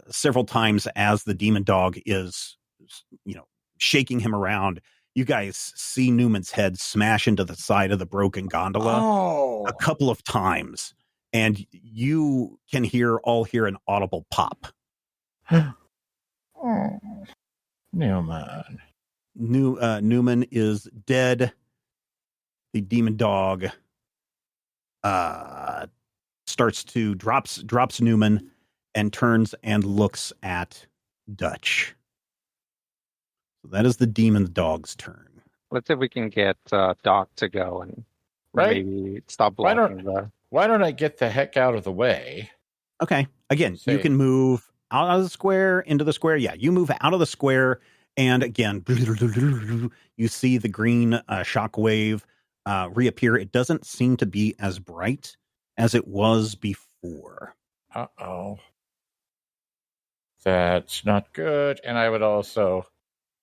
several times as the demon dog is shaking him around. You guys see Newman's head smash into the side of the broken gondola a couple of times, and you can hear an audible pop. Newman. Newman is dead. The demon dog drops Newman and turns and looks at Dutch. So that is the demon dog's turn. Let's see if we can get Doc to go and maybe stop blocking Why don't I get the heck out of the way? Okay. Again, you can move out of the square, into the square. Yeah, you move out of the square, and again, you see the green shockwave reappear. It doesn't seem to be as bright as it was before. Uh-oh. That's not good. And I would also...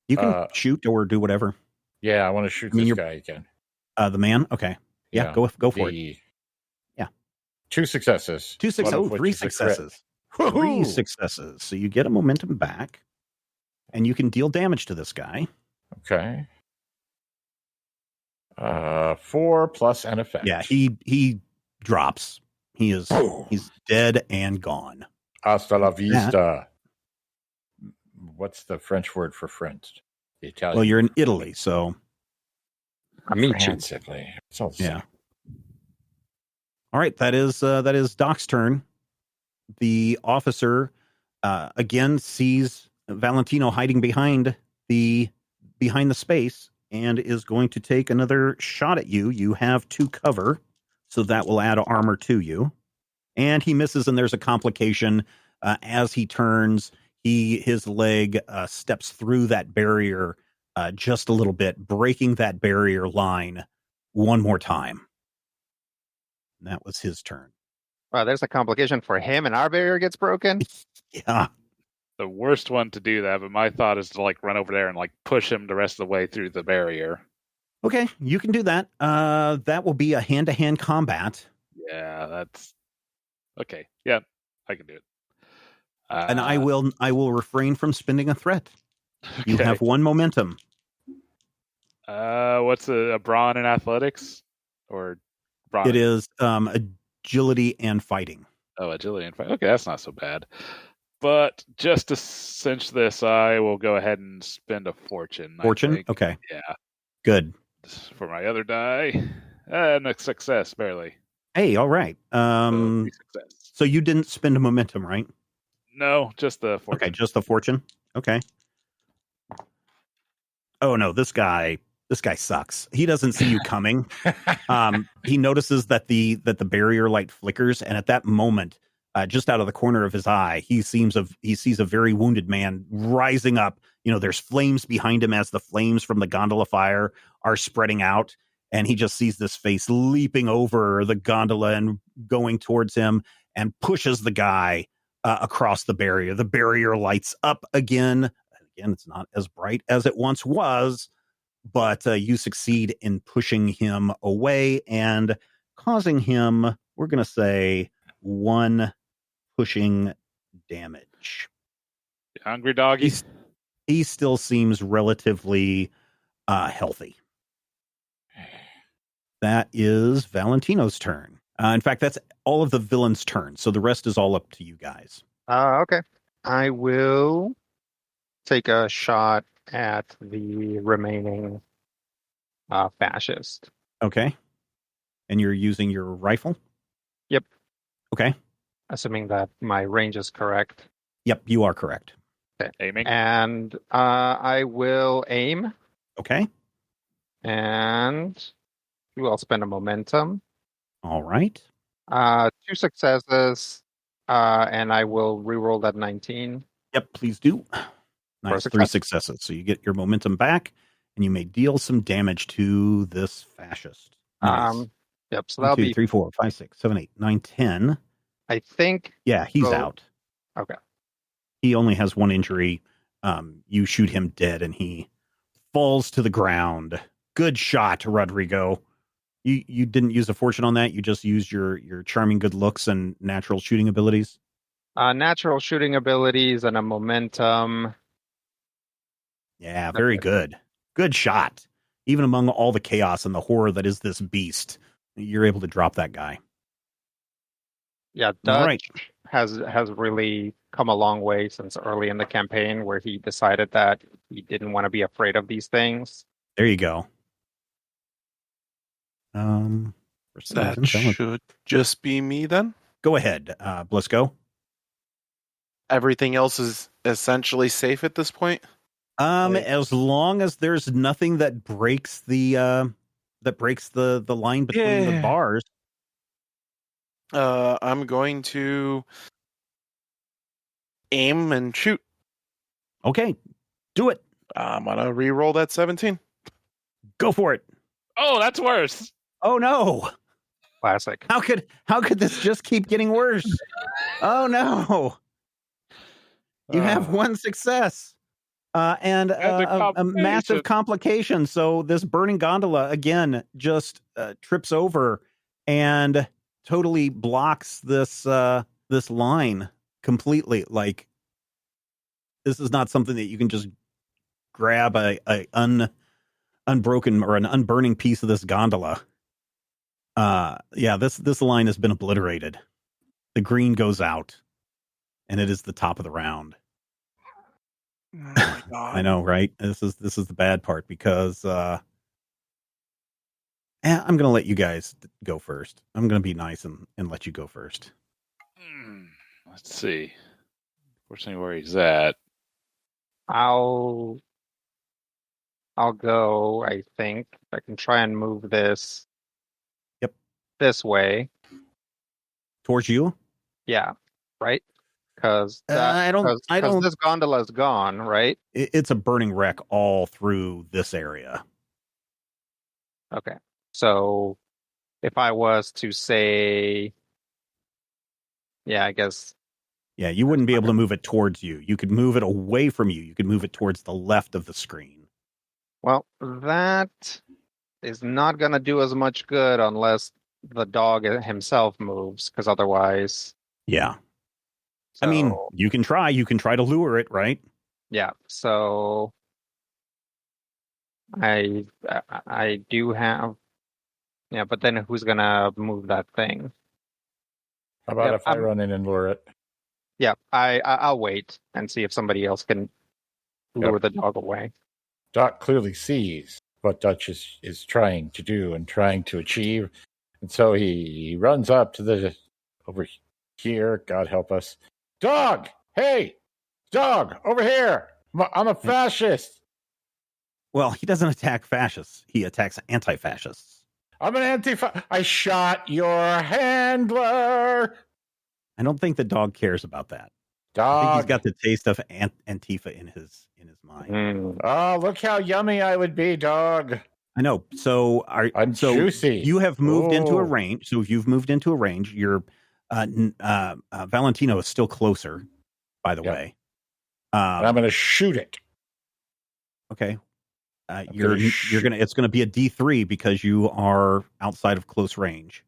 You can shoot or do whatever. Yeah, I want to shoot this guy again. The man? Okay. Yeah. Go for it. Yeah. 2 successes. 2 successes. Oh, 3 successes. 3 successes. So you get a momentum back, and you can deal damage to this guy. Okay. 4 plus an effect. Yeah, he drops. He's dead and gone. Hasta la vista. What's the French word for friend? The Italian. Well, you're in Italy, so amici. It's all the same. Yeah. All right, that is Doc's turn. The officer again sees Valentino hiding behind the space and is going to take another shot at you. You have 2 cover, so that will add armor to you. And he misses, and there's a complication. As he turns, his leg steps through that barrier just a little bit, breaking that barrier line one more time. And that was his turn. Wow, there's a complication for him, and our barrier gets broken? Yeah. The worst one to do that, but my thought is to run over there and push him the rest of the way through the barrier. Okay, you can do that. That will be a hand-to-hand combat. Yeah, that's okay. Yeah, I can do it. And I will refrain from spending a threat. Okay. You have 1 momentum. What's a brawn in athletics? Or brawn? It is agility and fighting. Oh, agility and fighting. Okay, that's not so bad. But just to cinch this, I will go ahead and spend a fortune. Fortune? Okay. Yeah. Good. For my other die. And a success, barely. Hey, all right. So you didn't spend a momentum, right? No, just the fortune. Okay, just the fortune. Okay. Oh no, this guy sucks. He doesn't see you coming. He notices that the barrier light flickers, and at that moment, just out of the corner of his eye, he sees a very wounded man rising up. There's flames behind him as the flames from the gondola fire are spreading out, and he just sees this face leaping over the gondola and going towards him, and pushes the guy across the barrier. The barrier lights up again. Again, it's not as bright as it once was, but you succeed in pushing him away and causing him, we're going to say, 1 pushing damage. Hungry doggy? He still seems relatively healthy. That is Valentino's turn. In fact, that's all of the villain's turn. So the rest is all up to you guys. Okay. I will take a shot at the remaining fascist. Okay. And you're using your rifle? Yep. Okay. Assuming that my range is correct. Yep, you are correct. Okay. Aiming. And I will aim. Okay. And I'll spend a momentum. All right. 2 successes. And I will reroll that 19. Yep, please do. Nice. 3 successes. So you get your momentum back, and you may deal some damage to this fascist. Nice. Yep. So 1, that'll 2, be 3, 4, 5, 6, 7, 8, 9, 10. I think. Yeah, he's out. Okay. He only has 1 injury. You shoot him dead, and he falls to the ground. Good shot, Rodrigo. You didn't use a fortune on that. You just used your charming good looks and natural shooting abilities. Natural shooting abilities and a momentum. Yeah, very good. Good shot. Even among all the chaos and the horror that is this beast, you're able to drop that guy. Yeah, Dutch has really come a long way since early in the campaign, where he decided that he didn't want to be afraid of these things. There you go. That should just be me then. Go ahead, Blisco. Everything else is essentially safe at this point. As long as there's nothing that breaks the line between the bars. I'm going to aim and shoot. Okay, do it. I'm gonna re-roll that 17. Go for it. Oh, that's worse. Oh no! Classic. How could this just keep getting worse? Oh no! You have 1 success. And a massive complication. So this burning gondola again just trips over and totally blocks this line completely. Like, this is not something that you can just grab a unbroken or an unburning piece of this gondola. This line has been obliterated. The green goes out, and it is the top of the round. Oh my God. I know, right? This is the bad part, because I'm going to let you guys go first. I'm going to be nice and let you go first. Let's see. Fortunately, where he's at. I'll go. I think I can try and move this. Yep. This way. Towards you? Yeah. Right. Because this gondola is gone, right? It's a burning wreck all through this area. Okay. So if I was to say, I guess. Yeah, you wouldn't be able to move it towards you. You could move it away from you. You could move it towards the left of the screen. Well, that is not going to do as much good unless the dog himself moves, because otherwise. Yeah. So, I mean, you can try to lure it, right? Yeah. So I do have, but then who's gonna move that thing? How about if I run in and lure it? Yeah, I'll wait and see if somebody else can lure the dog away. Doc clearly sees what Dutch is trying to do and trying to achieve, and so he runs up to over here. God help us. Dog! Hey! Dog! Over here! I'm a fascist! Well, he doesn't attack fascists. He attacks anti-fascists. I'm an I shot your handler! I don't think the dog cares about that. Dog! I think he's got the taste of Antifa in his mind. Oh, look how yummy I would be, dog! I know. So I'm juicy. You have moved into a range. So if you've moved into a range, you're Valentino is still closer, by the way. And I'm going to shoot it. Okay. It's going to be a D3 because you are outside of close range.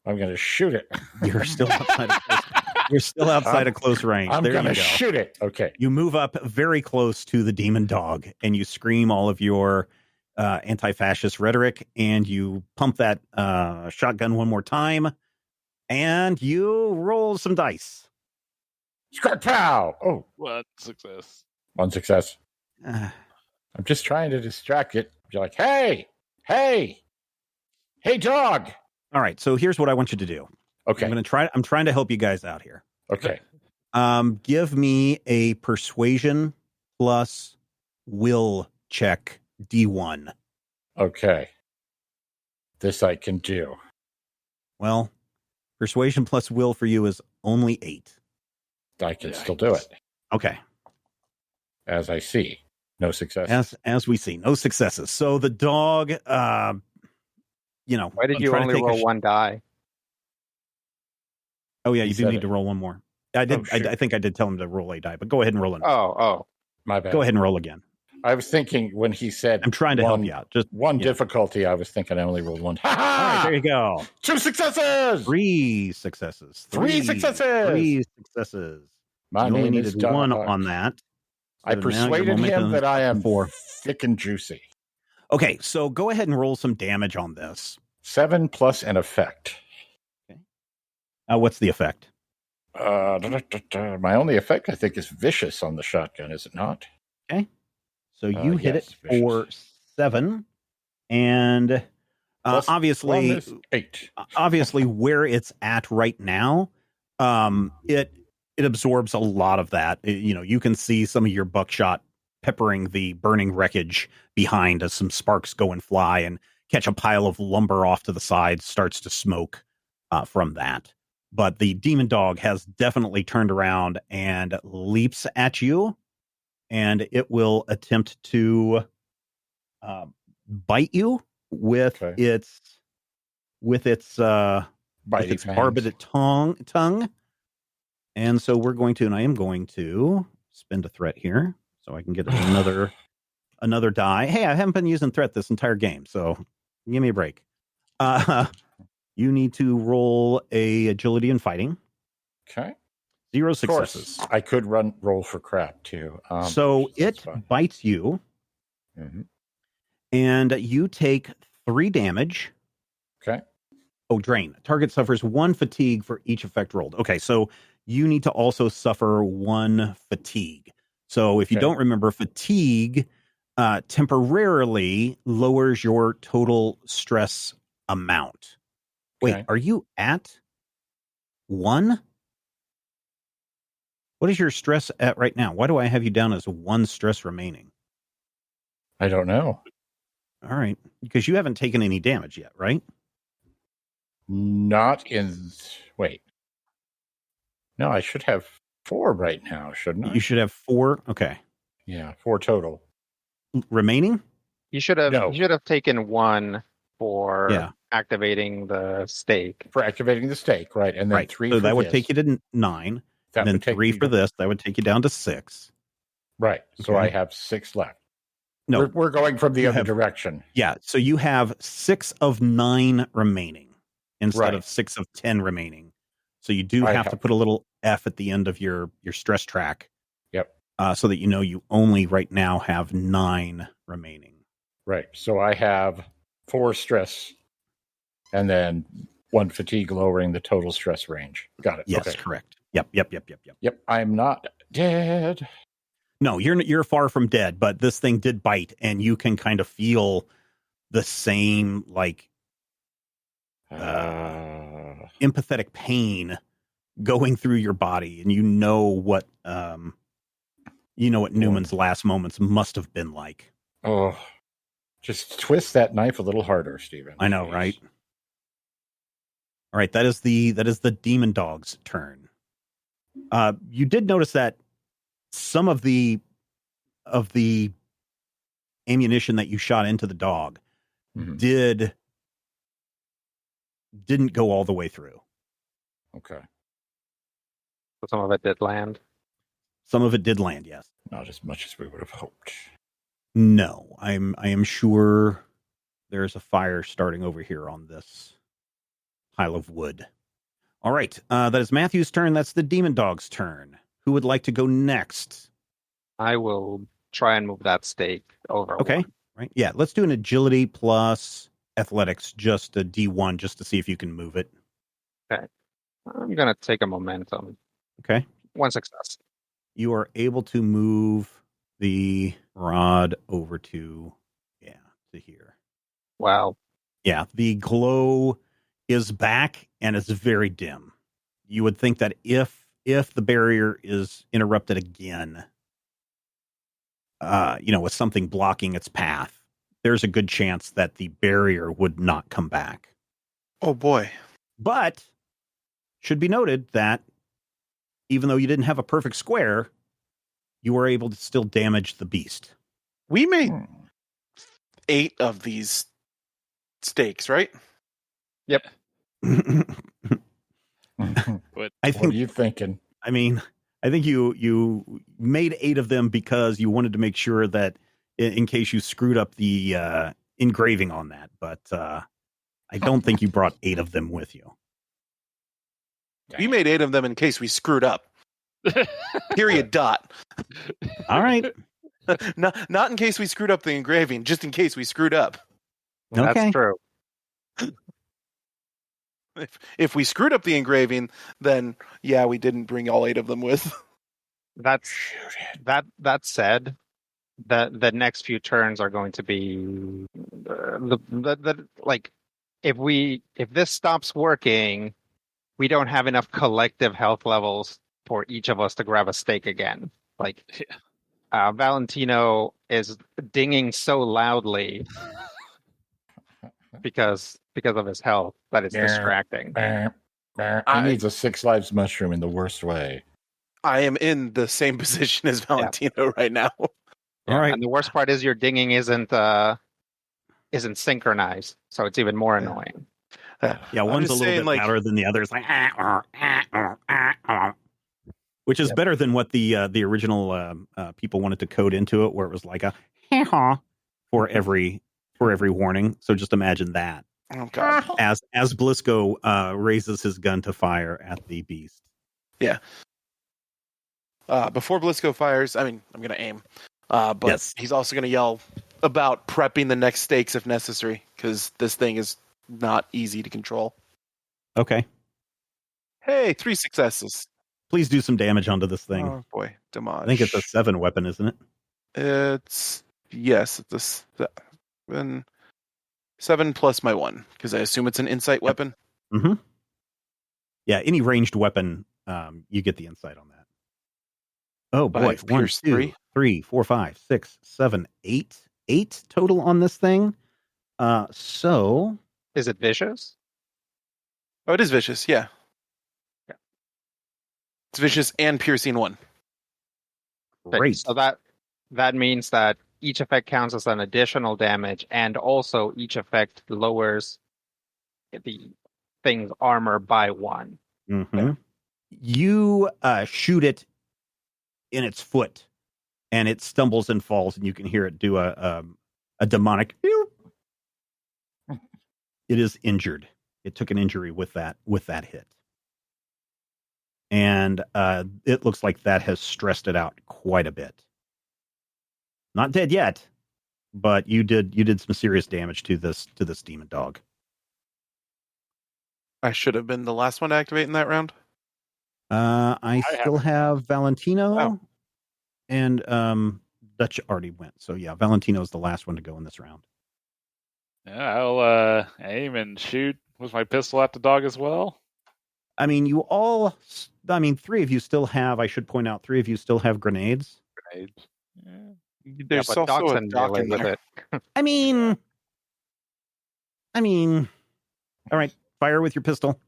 I'm going to shoot it. You're still outside of close range. You're still outside of close range. I'm going to shoot it. Okay. You move up very close to the demon dog and you scream all of your anti-fascist rhetoric, and you pump that shotgun one more time, and you roll some dice. Scrap pow! Oh, One success. one success. I'm just trying to distract it. You're like, hey, dog. All right, so here's what I want you to do. Okay. I'm trying to help you guys out here. Okay. Give me a persuasion plus will check D1. Okay. This I can do. Well, persuasion plus will for you is only 8. I can still do it. Okay. As I see. No success. As we see, no successes. So the dog, Why did you only roll one die? Oh, yeah, you do need to roll one more. I did. I think I did tell him to roll a die, but go ahead and roll it. Oh, my bad. Go ahead and roll again. I was thinking when he said I'm trying to help you out. Just one difficulty, I was thinking I only rolled one. All right, there you go. 2 successes! 3 successes. 3 successes! 3 successes. My you only name is needed one Dog. on that. I persuaded him that I am thick and juicy. Okay, so go ahead and roll some damage on this. 7 plus an effect. Okay. What's the effect? My only effect, I think, is vicious on the shotgun, is it not? Okay. So you hit yes, it for 7, and obviously, 8. Obviously, where it's at right now, it absorbs a lot of that. You can see some of your buckshot peppering the burning wreckage behind as some sparks go and fly, and catch a pile of lumber off to the side starts to smoke from that. But the demon dog has definitely turned around and leaps at you, and it will attempt to bite you with its barbed tongue. And so I am going to spend a threat here so I can get another die. Hey, I haven't been using threat this entire game, so give me a break. You need to roll a agility and fighting. Okay. 0 successes. I could roll for crap too. So it bites you, and you take 3 damage. Okay. Oh, drain. Target suffers 1 fatigue for each effect rolled. Okay, so you need to also suffer 1 fatigue. So if you don't remember, fatigue temporarily lowers your total stress amount. Wait, are you at 1? What is your stress at right now? Why do I have you down as 1 stress remaining? I don't know. All right. Because you haven't taken any damage yet, right? Not in... Wait. No, I should have 4 right now, shouldn't I? You should have 4? Okay. Yeah, 4 total. Remaining? You should have taken 1 for activating the stake. For activating the stake, right. And then 3 so for that would this. take you to 9. And then 3 for this. That would take you down to 6. Right. So I have 6 left. No. We're going from the other direction. Yeah. So you have 6 of 9 remaining instead of 6 of 10 remaining. So you do have to put a little F at the end of your stress track. Yep. So that you only right now have 9 remaining. Right. So I have 4 stress and then 1 fatigue, lowering the total stress range. Got it. Yes, correct. Yep. I'm not dead. No, you're far from dead, but this thing did bite, and you can kind of feel the same empathetic pain going through your body, and you know what Newman's last moments must have been like. Oh, just twist that knife a little harder, Stephen. I know, right? All right, that is the demon dog's turn. You did notice that some of the ammunition that you shot into the dog didn't go all the way through. Okay. So some of it did land. Some of it did land, yes. Not as much as we would have hoped. No, I am sure there's a fire starting over here on this pile of wood. All right, that is Matthew's turn. That's the demon dog's turn. Who would like to go next? I will try and move that stake over. Okay. right? Yeah, let's do an agility plus athletics, just a D1, just to see if you can move it. Okay. I'm going to take a momentum. Okay. 1 success. You are able to move the rod over to here. Wow. Yeah, the glow is back and it's very dim. You would think that if the barrier is interrupted again, with something blocking its path, there's a good chance that the barrier would not come back. Oh boy. But should be noted that even though you didn't have a perfect square, you were able to still damage the beast. We made 8 of these stakes, right? Yep. What are you thinking? I mean, I think you made 8 of them because you wanted to make sure that in case you screwed up the engraving on that. But I don't think you brought 8 of them with you. We made 8 of them in case we screwed up. Period. Dot. All right. Not in case we screwed up the engraving, just in case we screwed up. Okay. That's true. If we screwed up the engraving, then yeah, we didn't bring all 8 of them with. That said, the next few turns are going to be if this stops working, we don't have enough collective health levels for each of us to grab a stake again. Valentino is dinging so loudly because of his health that it's distracting. He needs a 6 lives mushroom in the worst way. I am in the same position as Valentino right now. All right. And the worst part is your dinging isn't synchronized, so it's even more annoying. Yeah, one's a little bit louder than the other. It's like, which is better than what the original people wanted to code into it, where it was like a for every warning. So just imagine that. Oh God! As Blisco raises his gun to fire at the beast. Yeah. Before Blisco fires, I'm going to aim. But yes, he's also going to yell about prepping the next stakes if necessary, because this thing is not easy to control. Okay. Hey, 3 successes. Please do some damage onto this thing. Oh boy, damage. I think it's a 7 weapon, isn't it? It's a 7 plus my 1, because I assume it's an insight weapon. Mm-hmm. Yeah, any ranged weapon, you get the insight on that. Oh boy, 1, 2, 3, 4, 5, 6, 7, 8. 8 total on this thing. So is it vicious? Oh, it is vicious. Yeah. It's vicious and piercing 1. Great. So that means that each effect counts as an additional damage, and also each effect lowers the thing's armor by 1. Mm-hmm. You shoot it in its foot, and it stumbles and falls, and you can hear it do a demonic. It is injured. It took an injury with that hit, and it looks like that has stressed it out quite a bit. Not dead yet, but you did some serious damage to this demon dog. I should have been the last one to activate in that round. I still have Valentino, and Dutch already went. So yeah, Valentino's the last one to go in this round. Yeah, I'll aim and shoot with my pistol at the dog as well. I mean, 3 of you still have, I should point out, 3 of you still have grenades. Grenades. Yeah. There's also a dock in there. I mean, all right, fire with your pistol.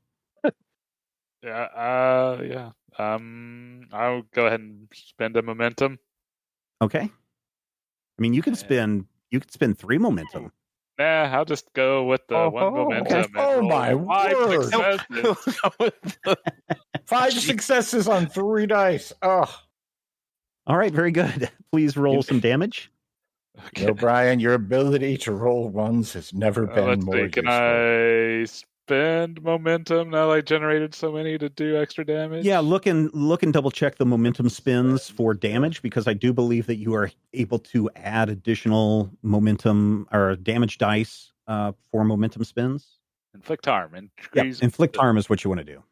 Yeah. I'll go ahead and spend a momentum. Okay. I mean, you can spend 3 momentum. Nah, I'll just go with the 1 momentum. Okay. Oh my word! 5 successes on 3 dice. Oh. All right, very good. Please roll some damage. Okay. No, Brian, your ability to roll 1s has never been more useful. Can I spend momentum now I generated so many to do extra damage? Yeah, look and double check the momentum spins for damage, because I do believe that you are able to add additional momentum or damage dice for momentum spins. Inflict harm. Yep, inflict harm is what you want to do.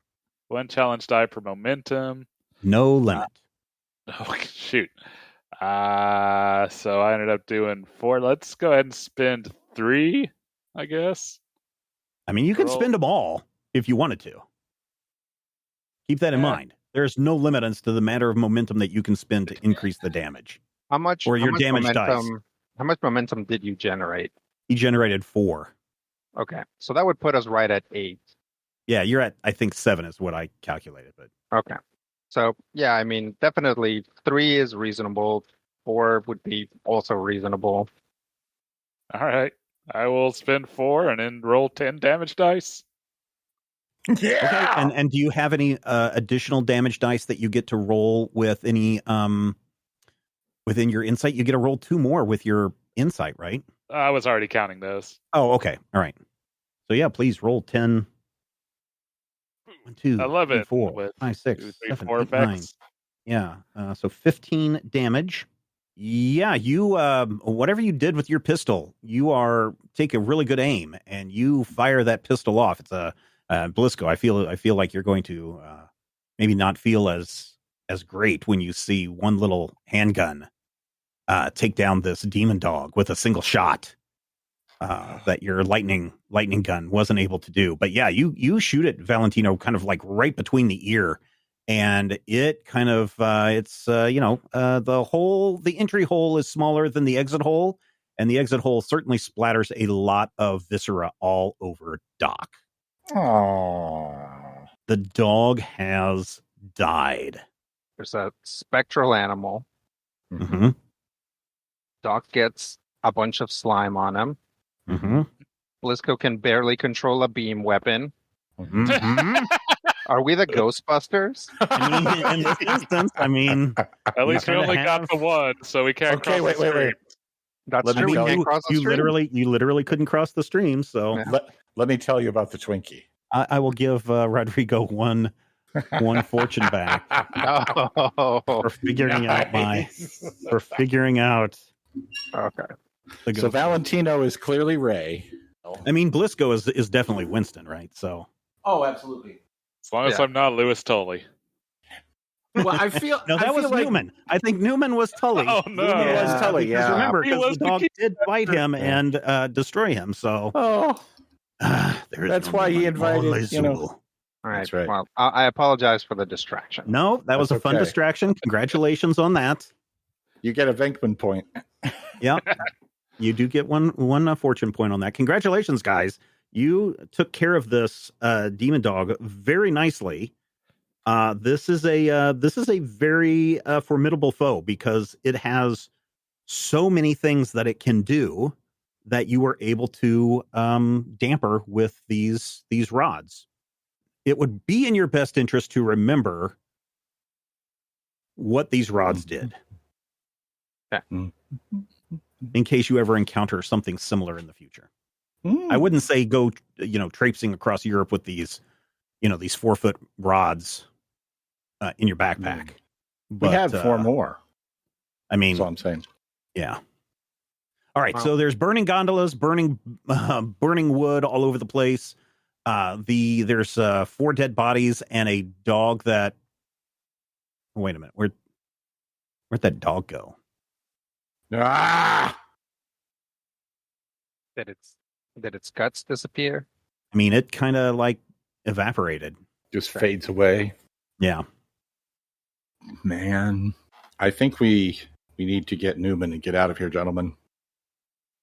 1 challenge die per momentum. No limit. Oh, shoot. So I ended up doing 4. Let's go ahead and spend 3, I guess. I mean, you can spend them all if you wanted to. Keep that in mind. There's no limit as to the matter of momentum that you can spend to increase the damage. How much damage dice. How much momentum did you generate? He generated 4. Okay, so that would put us right at 8. Yeah, you're at, I think 7 is what I calculated. But okay, so yeah, I mean, definitely 3 is reasonable. 4 would be also reasonable. All right, I will spend 4 and then roll 10 damage dice. Yeah. Okay, and do you have any additional damage dice that you get to roll with any within your insight? You get to roll 2 more with your insight, right? I was already counting those. Oh, okay. All right. So yeah, please roll 10. 1, 2, 11 3, 4, with 5, 6, 2, 3, 7, 4 8, 9. effects. Yeah. So 15 damage. Yeah, you whatever you did with your pistol, you take a really good aim and you fire that pistol off. It's a Blisco. I feel like you're going to maybe not feel as great when you see one little handgun take down this demon dog with a single shot that your lightning gun wasn't able to do. But yeah, you shoot it, Valentino, kind of like right between the ear. And it kind of, the entry hole is smaller than the exit hole, and the exit hole certainly splatters a lot of viscera all over Doc. Aww. The dog has died. There's a spectral animal. Mm-hmm. Doc gets a bunch of slime on him. Mm-hmm. Blisco can barely control a beam weapon. Mm-hmm. Are we the Ghostbusters? I mean, in this instance, at least we only got the 1, so we can't cross the stream. Wait. That's true. We can't cross the stream. You literally couldn't cross the stream. So Yeah. Let me tell you about the Twinkie. I will give Rodrigo one fortune back for figuring out Okay. So Valentino is clearly Ray. I mean, Blisco is definitely Winston, right? So. Oh, absolutely. As long as I'm not Louis Tully. Well, I feel no, that was like Newman. I think Newman was Tully. Oh no, Newman was Tully. Because Yeah, remember, the dog did bite him and destroy him. So, that's why he invited. All right. That's right. Well, I apologize for the distraction. No, that was a fun distraction. Congratulations on that. You get a Venkman point. Yeah, you do get one fortune point on that. Congratulations, guys. You took care of this demon dog very nicely. This is a very formidable foe because it has so many things that it can do that you were able to damper with these rods. It would be in your best interest to remember what these rods did. Okay. In case you ever encounter something similar in the future. I wouldn't say go, traipsing across Europe with these 4-foot rods in your backpack. But, we have 4 more. I mean, that's all I'm saying. Yeah. All right. Wow. So there's burning gondolas, burning wood all over the place. There's 4 dead bodies and a dog that. Wait a minute. Where'd that dog go? Ah! Did its guts disappear? I mean, it kind of like evaporated. Just fades away. Yeah. Man, I think we need to get Newman and get out of here, gentlemen.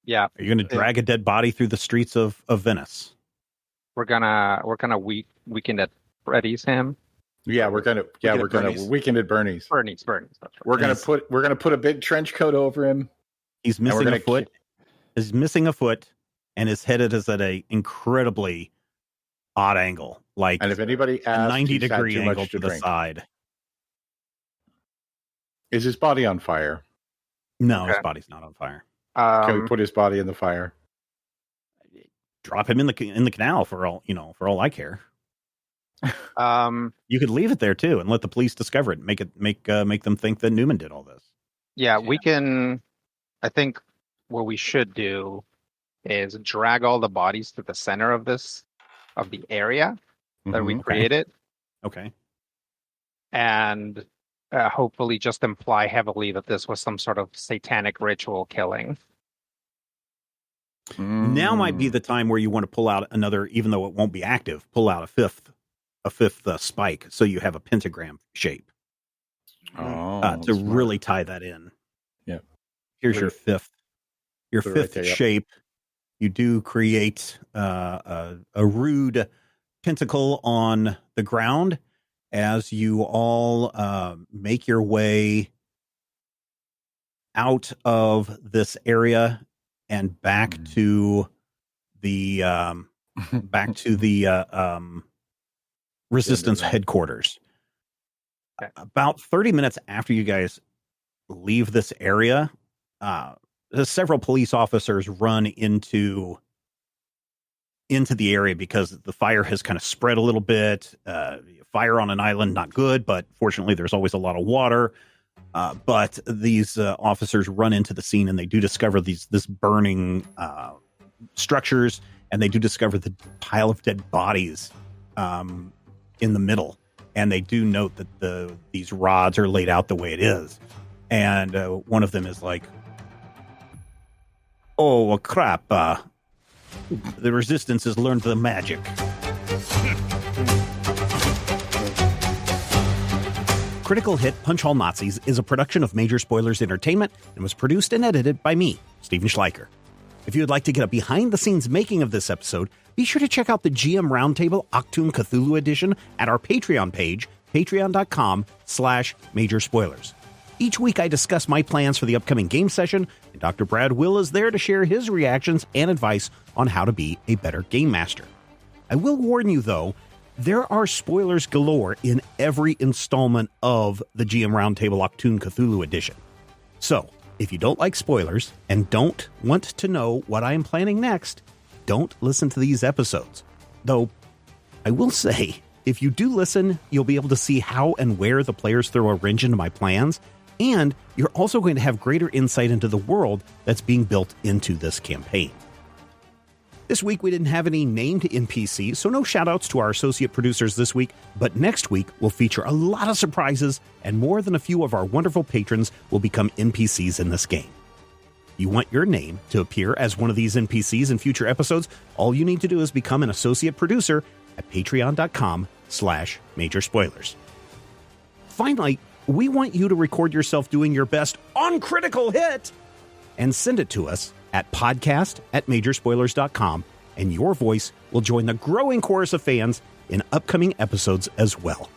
Yeah. Are you going to drag a dead body through the streets of Venice? We're gonna weekend at Freddy's him. Yeah, we're gonna weekend at Bernie's. Bernie's. That's right. We're gonna put a big trench coat over him. He's missing a foot. Is missing a foot, and his head is at a incredibly odd angle, like and if anybody asks, a 90-degree angle to the side. Is his body on fire? No, his body's not on fire. Can we put his body in the fire? drop him in the canal for all I care. You could leave it there too and let the police discover it. Make them think that Newman did all this. Yeah, we can. I think what we should do is drag all the bodies to the center of the area that we created. Okay. And hopefully just imply heavily that this was some sort of satanic ritual killing. Now might be the time where you want to pull out another, even though it won't be active, pull out a fifth spike so you have a pentagram shape to really tie that in. Yeah. Here's your fifth right there, shape. You do create a rude pentacle on the ground as you all make your way out of this area and back to the Resistance headquarters. Okay. About 30 minutes after you guys leave this area, several police officers run into the area because the fire has kind of spread a little bit. Fire on an island, not good, but fortunately there's always a lot of water. But these officers run into the scene and they do discover this burning structures, and they do discover the pile of dead bodies in the middle. And they do note that these rods are laid out the way it is. And one of them is like, "Oh, well, crap. The Resistance has learned the magic." Critical Hit Punch Hall Nazis is a production of Major Spoilers Entertainment and was produced and edited by me, Stephen Schleicher. If you would like to get a behind-the-scenes making of this episode, be sure to check out the GM Roundtable Octoon Cthulhu Edition at our Patreon page, patreon.com/Major Spoilers. Each week I discuss my plans for the upcoming game session, and Dr. Brad Will is there to share his reactions and advice on how to be a better game master. I will warn you, though, there are spoilers galore in every installment of the GM Roundtable Octoon Cthulhu Edition. So, if you don't like spoilers and don't want to know what I am planning next, don't listen to these episodes. Though, I will say, if you do listen, you'll be able to see how and where the players throw a wrench into my plans, and you're also going to have greater insight into the world that's being built into this campaign. This week we didn't have any named NPCs, so no shoutouts to our associate producers this week, but next week we'll feature a lot of surprises, and more than a few of our wonderful patrons will become NPCs in this game. You want your name to appear as one of these NPCs in future episodes? All you need to do is become an associate producer at patreon.com/Major Spoilers. Finally, we want you to record yourself doing your best on Critical Hit and send it to us at podcast@majorspoilers.com, and your voice will join the growing chorus of fans in upcoming episodes as well.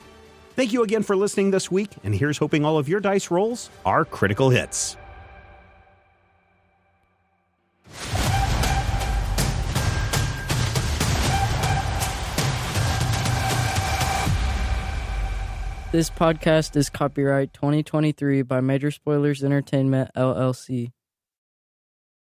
Thank you again for listening this week, and here's hoping all of your dice rolls are critical hits. This podcast is copyright 2023 by Major Spoilers Entertainment, LLC.